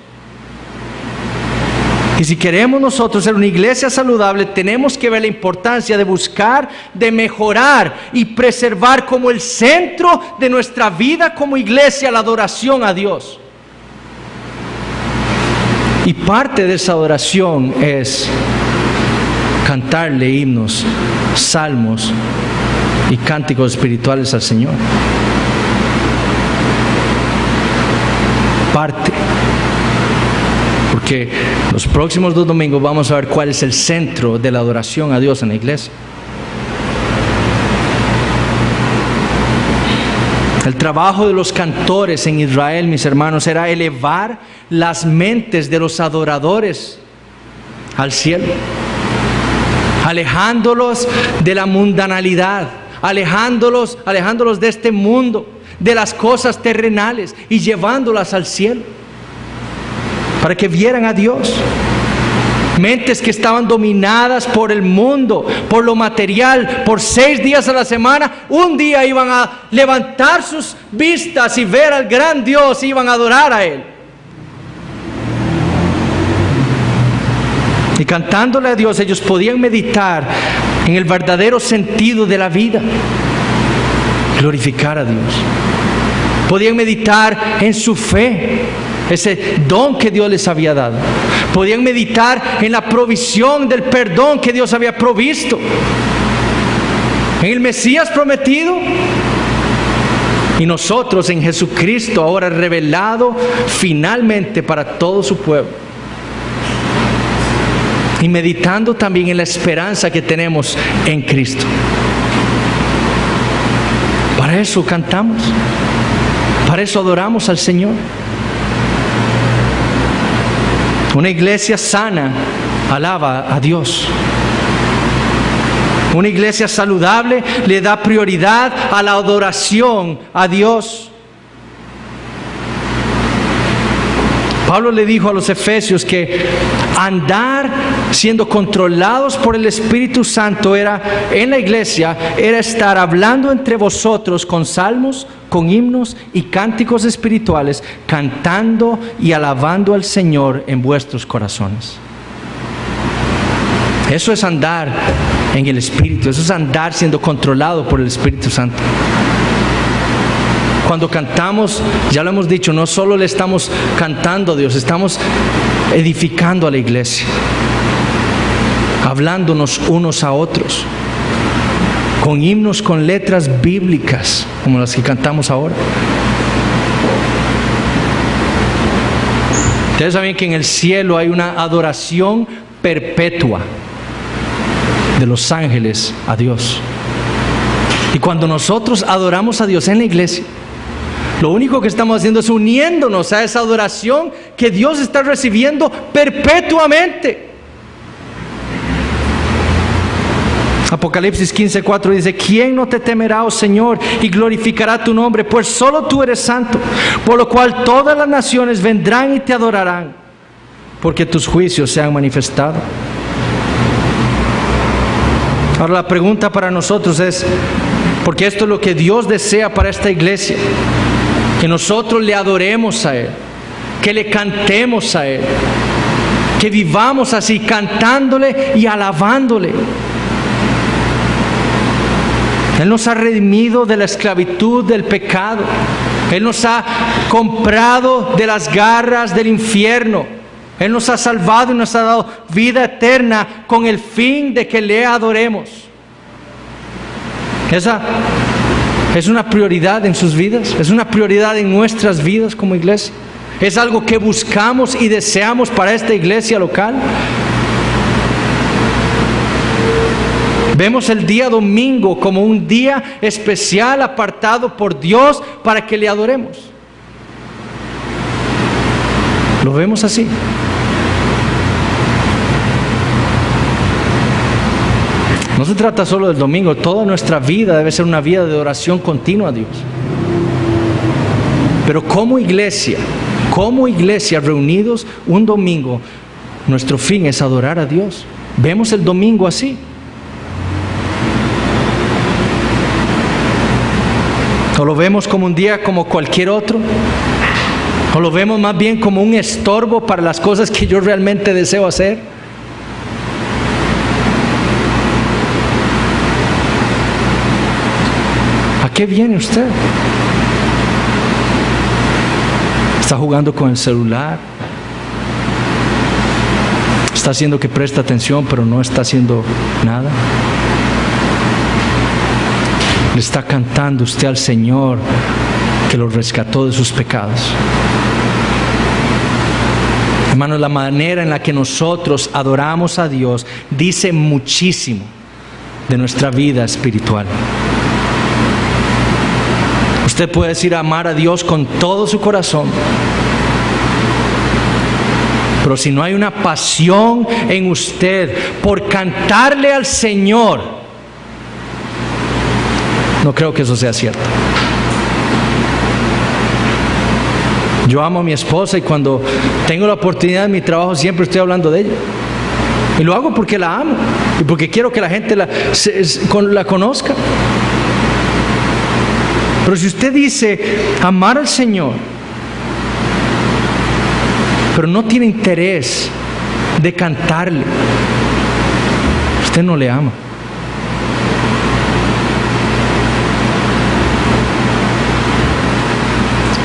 Y si queremos nosotros ser una iglesia saludable, tenemos que ver la importancia de buscar, de mejorar y preservar como el centro de nuestra vida como iglesia la adoración a Dios. Y parte de esa adoración es cantarle himnos, salmos y cánticos espirituales al Señor. Parte. Porque los próximos 2 domingos vamos a ver cuál es el centro de la adoración a Dios en la iglesia. El trabajo de los cantores en Israel, mis hermanos, era elevar las mentes de los adoradores al cielo, alejándolos de la mundanalidad, alejándolos de este mundo, de las cosas terrenales, y llevándolas al cielo, para que vieran a Dios. Mentes que estaban dominadas por el mundo, por lo material, por 6 días a la semana. Un día iban a levantar sus vistas y ver al gran Dios, y iban a adorar a Él. Y cantándole a Dios, ellos podían meditar en el verdadero sentido de la vida, glorificar a Dios. Podían meditar en su fe, ese don que Dios les había dado. Podían meditar en la provisión del perdón que Dios había provisto, en el Mesías prometido, y nosotros en Jesucristo, ahora revelado finalmente para todo su pueblo. Y meditando también en la esperanza que tenemos en Cristo. Para eso cantamos, para eso adoramos al Señor. Una iglesia sana alaba a Dios. Una iglesia saludable le da prioridad a la adoración a Dios. Pablo le dijo a los efesios que andar siendo controlados por el Espíritu Santo en la iglesia era estar hablando entre vosotros con salmos, con himnos y cánticos espirituales, cantando y alabando al Señor en vuestros corazones. Eso es andar en el Espíritu, eso es andar siendo controlado por el Espíritu Santo. Cuando cantamos, ya lo hemos dicho, no solo le estamos cantando a Dios, estamos edificando a la iglesia, hablándonos unos a otros, con himnos, con letras bíblicas, como las que cantamos ahora. Ustedes saben que en el cielo hay una adoración perpetua de los ángeles a Dios. Y cuando nosotros adoramos a Dios en la iglesia, lo único que estamos haciendo es uniéndonos a esa adoración que Dios está recibiendo perpetuamente. Apocalipsis 15:4 dice: ¿quién no te temerá, oh Señor, y glorificará tu nombre? Pues solo tú eres santo, por lo cual todas las naciones vendrán y te adorarán, porque tus juicios se han manifestado. Ahora la pregunta para nosotros es, porque esto es lo que Dios desea para esta iglesia, que nosotros le adoremos a Él, que le cantemos a Él, que vivamos así, cantándole y alabándole. Él nos ha redimido de la esclavitud del pecado. Él nos ha comprado de las garras del infierno. Él nos ha salvado y nos ha dado vida eterna con el fin de que le adoremos. Esa es una prioridad en sus vidas, es una prioridad en nuestras vidas como iglesia. Es algo que buscamos y deseamos para esta iglesia local. Vemos el día domingo como un día especial apartado por Dios para que le adoremos. ¿Lo vemos así? No se trata solo del domingo, toda nuestra vida debe ser una vida de oración continua a Dios. Pero como iglesia reunidos un domingo, nuestro fin es adorar a Dios. Vemos el domingo así. ¿O lo vemos como un día como cualquier otro? ¿O lo vemos más bien como un estorbo para las cosas que yo realmente deseo hacer? ¿A qué viene usted? ¿Está jugando con el celular? ¿Está haciendo que preste atención pero no está haciendo nada? Le está cantando usted al Señor que lo rescató de sus pecados. Hermanos, la manera en la que nosotros adoramos a Dios dice muchísimo de nuestra vida espiritual. Usted puede decir amar a Dios con todo su corazón, pero si no hay una pasión en usted por cantarle al Señor, no creo que eso sea cierto. Yo amo a mi esposa y cuando tengo la oportunidad en mi trabajo siempre estoy hablando de ella. Y lo hago porque la amo y porque quiero que la gente la conozca. Pero si usted dice amar al Señor, pero no tiene interés de cantarle, usted no le ama.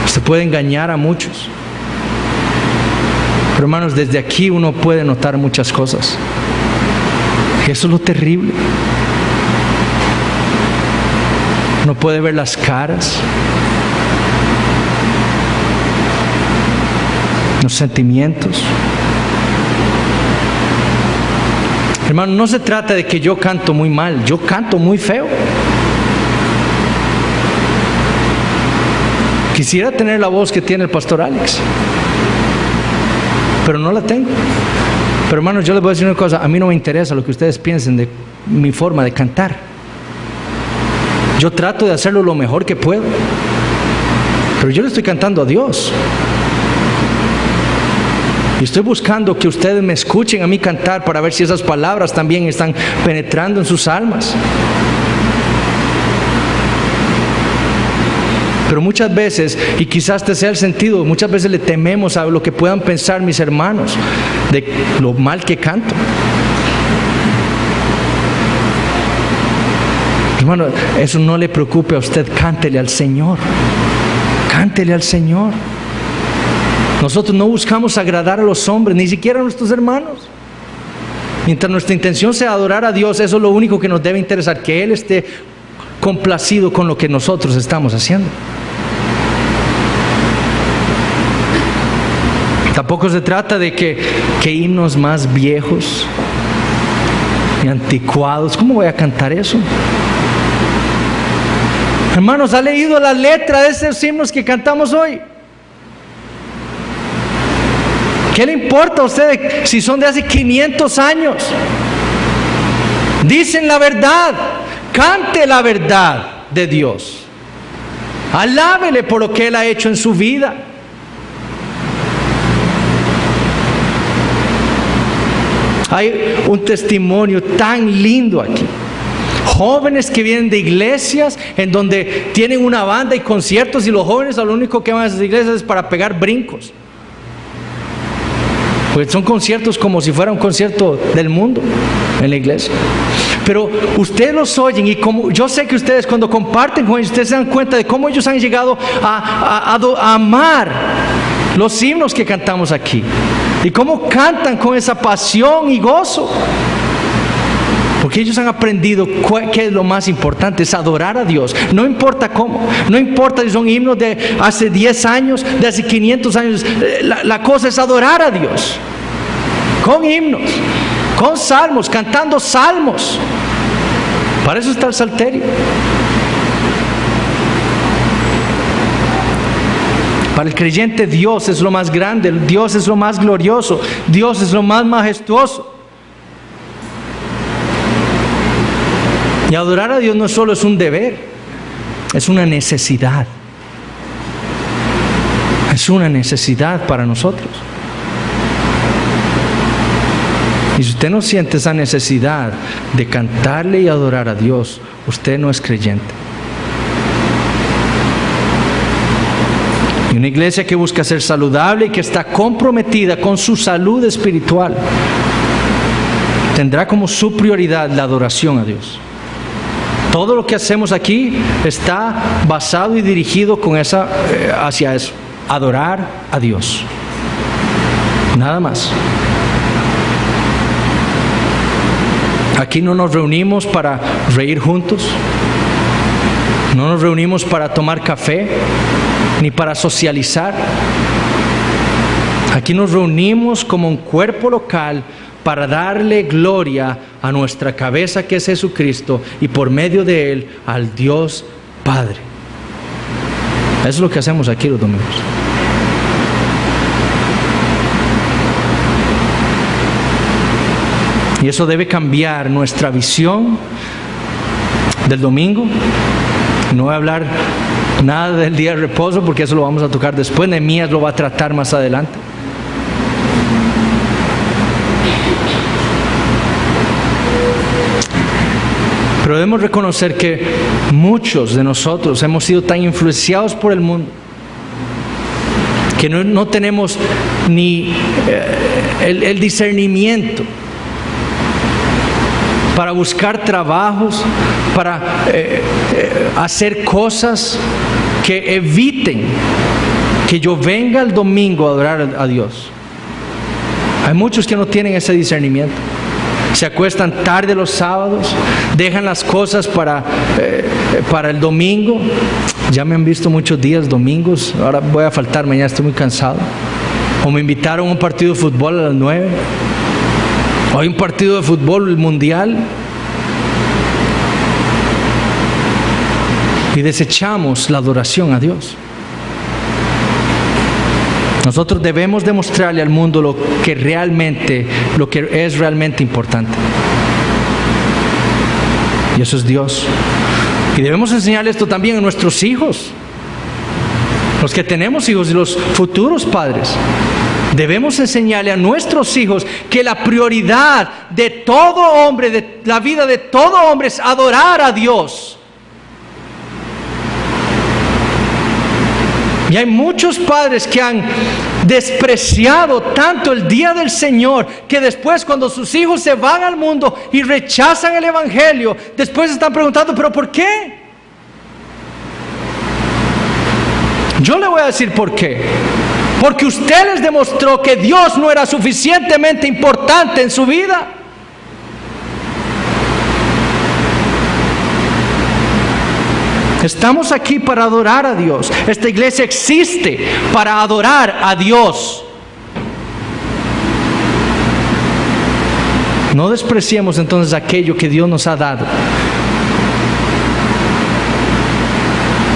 Usted puede engañar a muchos. Pero hermanos, desde aquí uno puede notar muchas cosas. Y eso es lo terrible. Uno puede ver las caras, los sentimientos. Hermano, no se trata de que yo canto muy mal, yo canto muy feo. Quisiera tener la voz que tiene el pastor Alex, pero no la tengo. Pero hermanos, yo les voy a decir una cosa, a mí no me interesa lo que ustedes piensen de mi forma de cantar. Yo trato de hacerlo lo mejor que puedo, pero yo le estoy cantando a Dios. Y estoy buscando que ustedes me escuchen a mí cantar para ver si esas palabras también están penetrando en sus almas. Pero muchas veces, y quizás este sea el sentido, muchas veces le tememos a lo que puedan pensar mis hermanos de lo mal que canto. Hermano, eso no le preocupe a usted, cántele al Señor. Cántele al Señor. Nosotros no buscamos agradar a los hombres, ni siquiera a nuestros hermanos. Mientras nuestra intención sea adorar a Dios, eso es lo único que nos debe interesar, que Él esté complacido con lo que nosotros estamos haciendo. Tampoco se trata de que himnos más viejos y anticuados. ¿Cómo voy a cantar eso? Hermanos, ¿ha leído la letra de esos himnos que cantamos hoy? ¿Qué le importa a usted si son de hace 500 años? Dicen la verdad. Cante la verdad de Dios. Alábele por lo que Él ha hecho en su vida. Hay un testimonio tan lindo aquí. Jóvenes que vienen de iglesias en donde tienen una banda y conciertos y los jóvenes lo único que van a esas iglesias es para pegar brincos. Pues son conciertos como si fuera un concierto del mundo en la iglesia. Pero ustedes los oyen y como yo sé que ustedes cuando comparten con ellos, ustedes se dan cuenta de cómo ellos han llegado a amar los himnos que cantamos aquí. Y cómo cantan con esa pasión y gozo. Porque ellos han aprendido qué es lo más importante, es adorar a Dios. No importa cómo, no importa si son himnos de hace 10 años, de hace 500 años. La cosa es adorar a Dios. Con himnos, con salmos, cantando salmos. Para eso está el salterio. Para el creyente Dios es lo más grande, Dios es lo más glorioso, Dios es lo más majestuoso. Y adorar a Dios no solo es un deber, es una necesidad. Es una necesidad para nosotros. Y si usted no siente esa necesidad de cantarle y adorar a Dios, usted no es creyente. Y una iglesia que busca ser saludable y que está comprometida con su salud espiritual, tendrá como su prioridad la adoración a Dios. Todo lo que hacemos aquí está basado y dirigido hacia eso, adorar a Dios. Nada más. Aquí no nos reunimos para reír juntos, no nos reunimos para tomar café, ni para socializar. Aquí nos reunimos como un cuerpo local para darle gloria a nuestra cabeza que es Jesucristo y por medio de Él al Dios Padre. Eso es lo que hacemos aquí los domingos. Y eso debe cambiar nuestra visión del domingo. No voy a hablar nada del día de reposo porque eso lo vamos a tocar después. Nehemías lo va a tratar más adelante. Pero debemos reconocer que muchos de nosotros hemos sido tan influenciados por el mundo que no tenemos ni el discernimiento para buscar trabajos, para hacer cosas que eviten que yo venga el domingo a adorar a Dios. Hay muchos que no tienen ese discernimiento. Se acuestan tarde los sábados, dejan las cosas para el domingo. Ya me han visto muchos días domingos, ahora voy a faltar, mañana estoy muy cansado. O me invitaron a un partido de fútbol a las 9. O hay un partido de fútbol mundial. Y desechamos la adoración a Dios. Nosotros debemos demostrarle al mundo lo que es realmente importante. Y eso es Dios. Y debemos enseñarle esto también a nuestros hijos. Los que tenemos hijos y los futuros padres. Debemos enseñarle a nuestros hijos que la prioridad de todo hombre, de la vida de todo hombre, es adorar a Dios. Y hay muchos padres que han despreciado tanto el día del Señor que después cuando sus hijos se van al mundo y rechazan el Evangelio, después están preguntando, ¿pero por qué? Yo le voy a decir por qué. Porque usted les demostró que Dios no era suficientemente importante en su vida. Estamos aquí para adorar a Dios. Esta iglesia existe para adorar a Dios. No despreciemos entonces aquello que Dios nos ha dado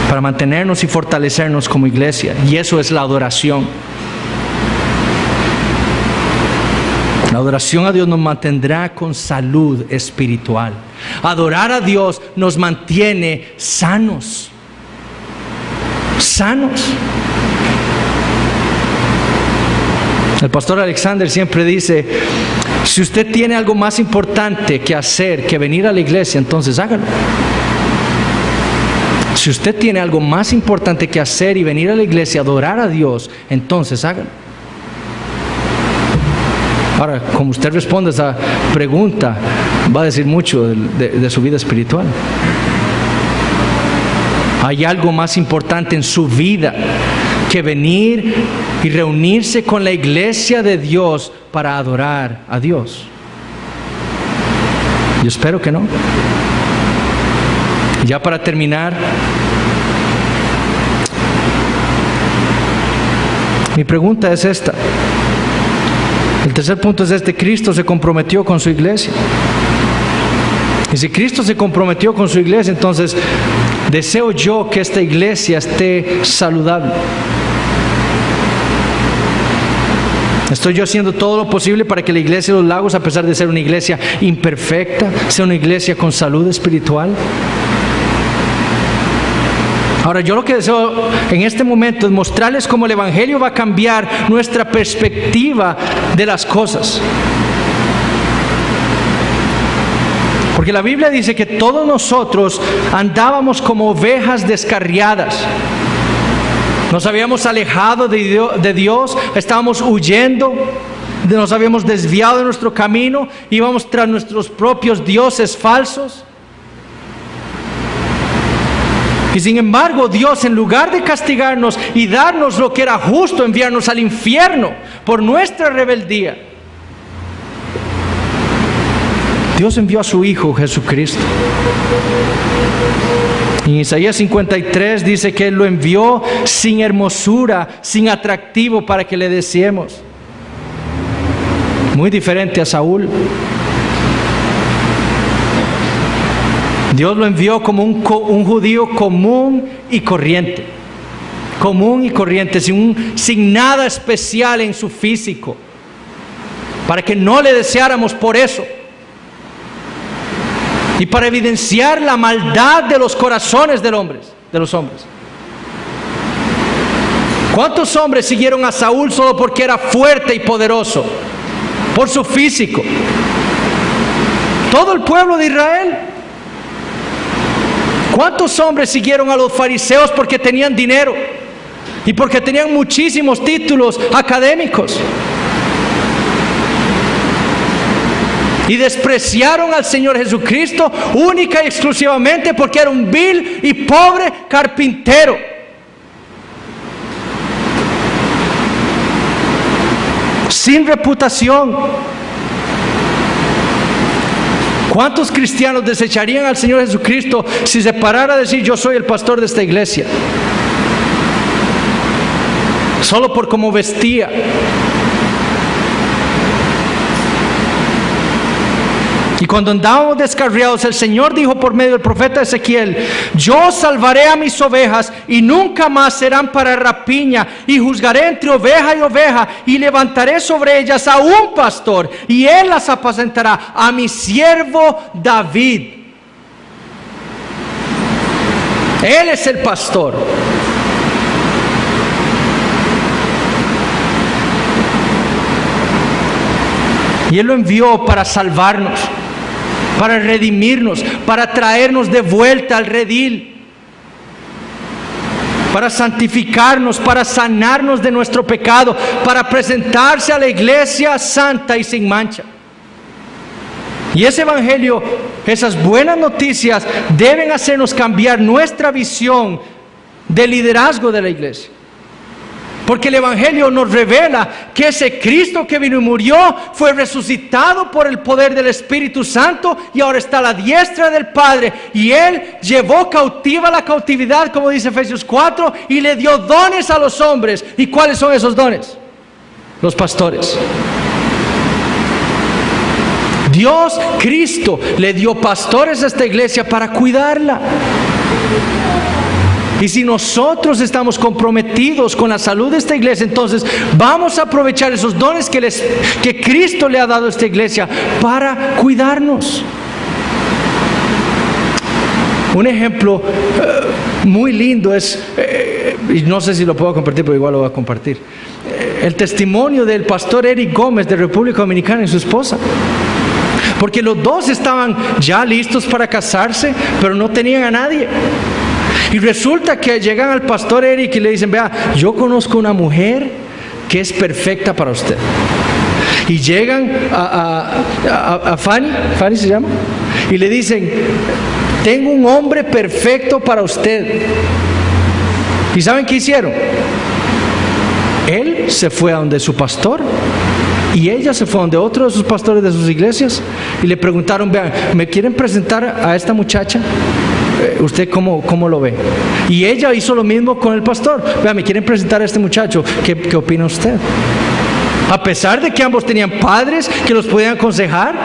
para mantenernos y fortalecernos como iglesia. Y eso es la adoración. La adoración a Dios nos mantendrá con salud espiritual. Adorar a Dios nos mantiene sanos. Sanos. El pastor Alexander siempre dice, si usted tiene algo más importante que hacer que venir a la iglesia, entonces hágalo. Si usted tiene algo más importante que hacer y venir a la iglesia, adorar a Dios, entonces hágalo. Ahora, como usted responde a esa pregunta, va a decir mucho de su vida espiritual. Hay algo más importante en su vida que venir y reunirse con la iglesia de Dios para adorar a Dios. Yo espero que no. Ya para terminar, mi pregunta es esta. El tercer punto es este: Cristo se comprometió con su iglesia. Y si Cristo se comprometió con su iglesia, entonces deseo yo que esta iglesia esté saludable. Estoy yo haciendo todo lo posible para que la iglesia de los Lagos, a pesar de ser una iglesia imperfecta, sea una iglesia con salud espiritual. Ahora, yo lo que deseo en este momento es mostrarles cómo el Evangelio va a cambiar nuestra perspectiva de las cosas. Porque la Biblia dice que todos nosotros andábamos como ovejas descarriadas. Nos habíamos alejado de Dios, estábamos huyendo, nos habíamos desviado de nuestro camino, íbamos tras nuestros propios dioses falsos. Y sin embargo, Dios, en lugar de castigarnos y darnos lo que era justo, enviarnos al infierno por nuestra rebeldía, Dios envió a su Hijo Jesucristo. En Isaías 53 dice que Él lo envió sin hermosura, sin atractivo para que le deseemos. Muy diferente a Saúl. Dios lo envió como un judío común y corriente. Común y corriente, sin nada especial en su físico. Para que no le deseáramos por eso. Y para evidenciar la maldad de los corazones de los hombres. ¿Cuántos hombres siguieron a Saúl solo porque era fuerte y poderoso? Por su físico. Todo el pueblo de Israel. ¿Cuántos hombres siguieron a los fariseos porque tenían dinero? Y porque tenían muchísimos títulos académicos. Y despreciaron al Señor Jesucristo única y exclusivamente porque era un vil y pobre carpintero. Sin reputación. ¿Cuántos cristianos desecharían al Señor Jesucristo si se parara a decir: yo soy el pastor de esta iglesia? Solo por cómo vestía. Y cuando andábamos descarriados, el Señor dijo por medio del profeta Ezequiel: yo salvaré a mis ovejas y nunca más serán para rapiña, y juzgaré entre oveja y oveja, y levantaré sobre ellas a un pastor, y él las apacentará, a mi siervo David. Él es el pastor. Y Él lo envió para salvarnos, para redimirnos, para traernos de vuelta al redil, para santificarnos, para sanarnos de nuestro pecado, para presentarse a la iglesia santa y sin mancha. Y ese evangelio, esas buenas noticias deben hacernos cambiar nuestra visión del liderazgo de la iglesia. Porque el Evangelio nos revela que ese Cristo que vino y murió fue resucitado por el poder del Espíritu Santo y ahora está a la diestra del Padre. Y Él llevó cautiva la cautividad, como dice Efesios 4, y le dio dones a los hombres. ¿Y cuáles son esos dones? Los pastores. Dios, Cristo, le dio pastores a esta iglesia para cuidarla. Y si nosotros estamos comprometidos con la salud de esta iglesia, entonces vamos a aprovechar esos dones que Cristo le ha dado a esta iglesia para cuidarnos. Un ejemplo muy lindo es, y no sé si lo puedo compartir, pero igual lo voy a compartir, el testimonio del pastor Eric Gómez de República Dominicana y su esposa. Porque los dos estaban ya listos para casarse, pero no tenían a nadie. Y resulta que llegan al pastor Eric y le dicen: vea, yo conozco una mujer que es perfecta para usted. Y llegan a Fanny se llama, y le dicen: tengo un hombre perfecto para usted. ¿Y saben qué hicieron? Él se fue a donde su pastor y ella se fue a donde otro de sus pastores de sus iglesias y le preguntaron: vean, ¿me quieren presentar a esta muchacha? ¿Usted cómo lo ve? Y ella hizo lo mismo con el pastor: vean, ¿me quieren presentar a este muchacho? ¿Qué opina usted? A pesar de que ambos tenían padres que los podían aconsejar,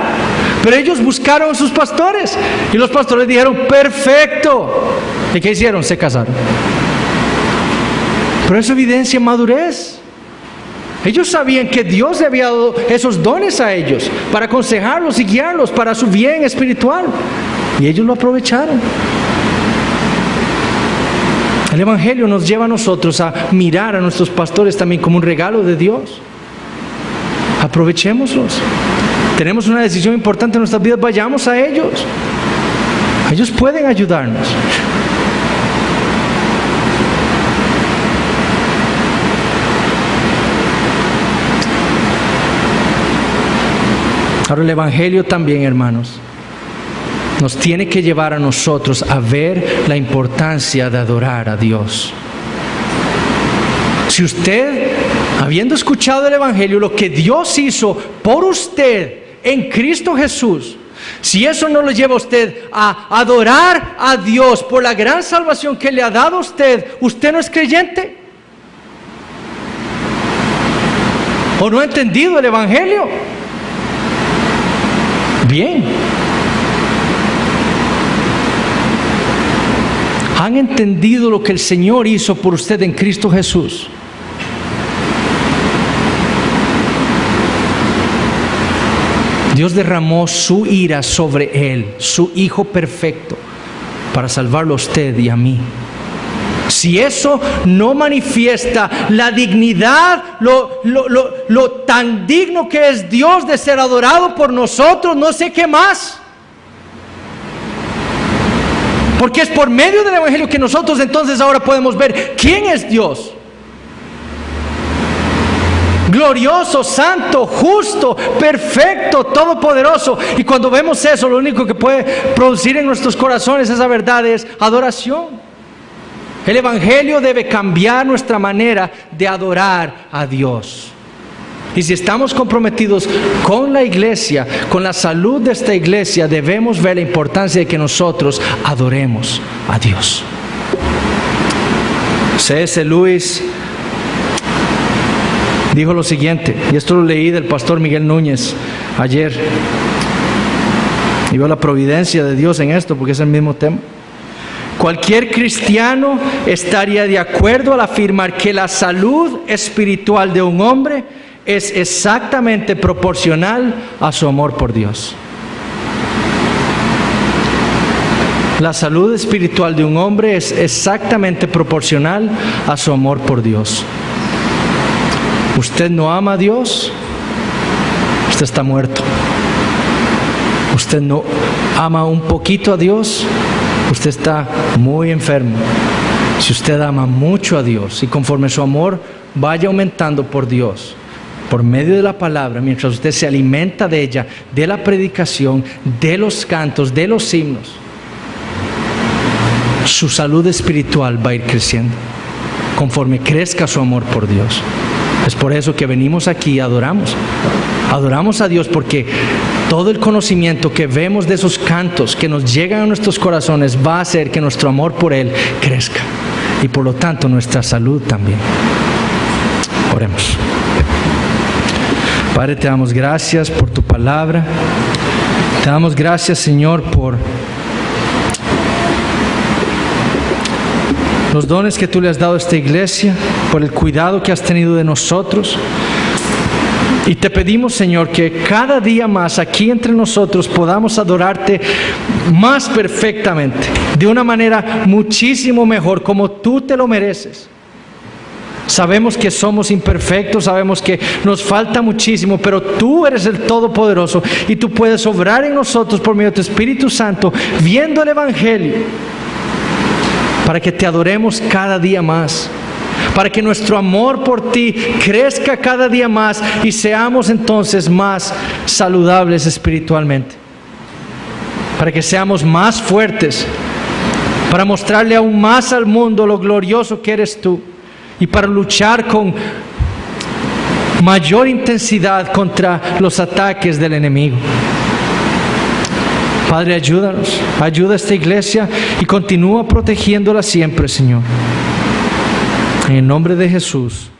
pero ellos buscaron a sus pastores y los pastores dijeron: perfecto. ¿Y qué hicieron? Se casaron. Pero eso evidencia madurez. Ellos sabían que Dios le había dado esos dones a ellos para aconsejarlos y guiarlos para su bien espiritual, y ellos lo aprovecharon. El Evangelio nos lleva a nosotros a mirar a nuestros pastores también como un regalo de Dios. Aprovechémoslos. Tenemos una decisión importante en nuestras vidas, vayamos a ellos. Ellos pueden ayudarnos. Ahora el Evangelio también, hermanos, nos tiene que llevar a nosotros a ver la importancia de adorar a Dios. Si usted, habiendo escuchado el Evangelio, lo que Dios hizo por usted en Cristo Jesús, si eso no lo lleva a usted a adorar a Dios por la gran salvación que le ha dado a usted, ¿usted no es creyente? ¿O no ha entendido el Evangelio? Bien. ¿Han entendido lo que el Señor hizo por usted en Cristo Jesús? Dios derramó su ira sobre Él, su Hijo perfecto, para salvarlo a usted y a mí. Si eso no manifiesta la dignidad, lo tan digno que es Dios de ser adorado por nosotros, no sé qué más. Porque es por medio del Evangelio que nosotros entonces ahora podemos ver quién es Dios. Glorioso, santo, justo, perfecto, todopoderoso. Y cuando vemos eso, lo único que puede producir en nuestros corazones esa verdad es adoración. El Evangelio debe cambiar nuestra manera de adorar a Dios. Y si estamos comprometidos con la iglesia, con la salud de esta iglesia, debemos ver la importancia de que nosotros adoremos a Dios. C.S. Lewis dijo lo siguiente, y esto lo leí del pastor Miguel Núñez ayer, y veo la providencia de Dios en esto porque es el mismo tema. Cualquier cristiano estaría de acuerdo al afirmar que la salud espiritual de un hombre es exactamente proporcional a su amor por Dios. La salud espiritual de un hombre es exactamente proporcional a su amor por Dios. Usted no ama a Dios, usted está muerto. Usted no ama un poquito a Dios, usted está muy enfermo. Si usted ama mucho a Dios y conforme su amor vaya aumentando por Dios, por medio de la palabra, mientras usted se alimenta de ella, de la predicación, de los cantos, de los himnos, su salud espiritual va a ir creciendo conforme crezca su amor por Dios. Es por eso que venimos aquí y adoramos. Adoramos a Dios porque todo el conocimiento que vemos de esos cantos que nos llegan a nuestros corazones va a hacer que nuestro amor por Él crezca y por lo tanto nuestra salud también. Oremos. Padre, te damos gracias por tu palabra. Te damos gracias, Señor, por los dones que tú le has dado a esta iglesia, por el cuidado que has tenido de nosotros. Y te pedimos, Señor, que cada día más aquí entre nosotros podamos adorarte más perfectamente, de una manera muchísimo mejor, como tú te lo mereces. Sabemos que somos imperfectos, sabemos que nos falta muchísimo, pero tú eres el Todopoderoso y tú puedes obrar en nosotros por medio de tu Espíritu Santo, viendo el Evangelio, para que te adoremos cada día más, para que nuestro amor por ti crezca cada día más y seamos entonces más saludables espiritualmente, para que seamos más fuertes, para mostrarle aún más al mundo lo glorioso que eres tú y para luchar con mayor intensidad contra los ataques del enemigo. Padre, ayúdanos, ayuda a esta iglesia y continúa protegiéndola siempre, Señor. En el nombre de Jesús.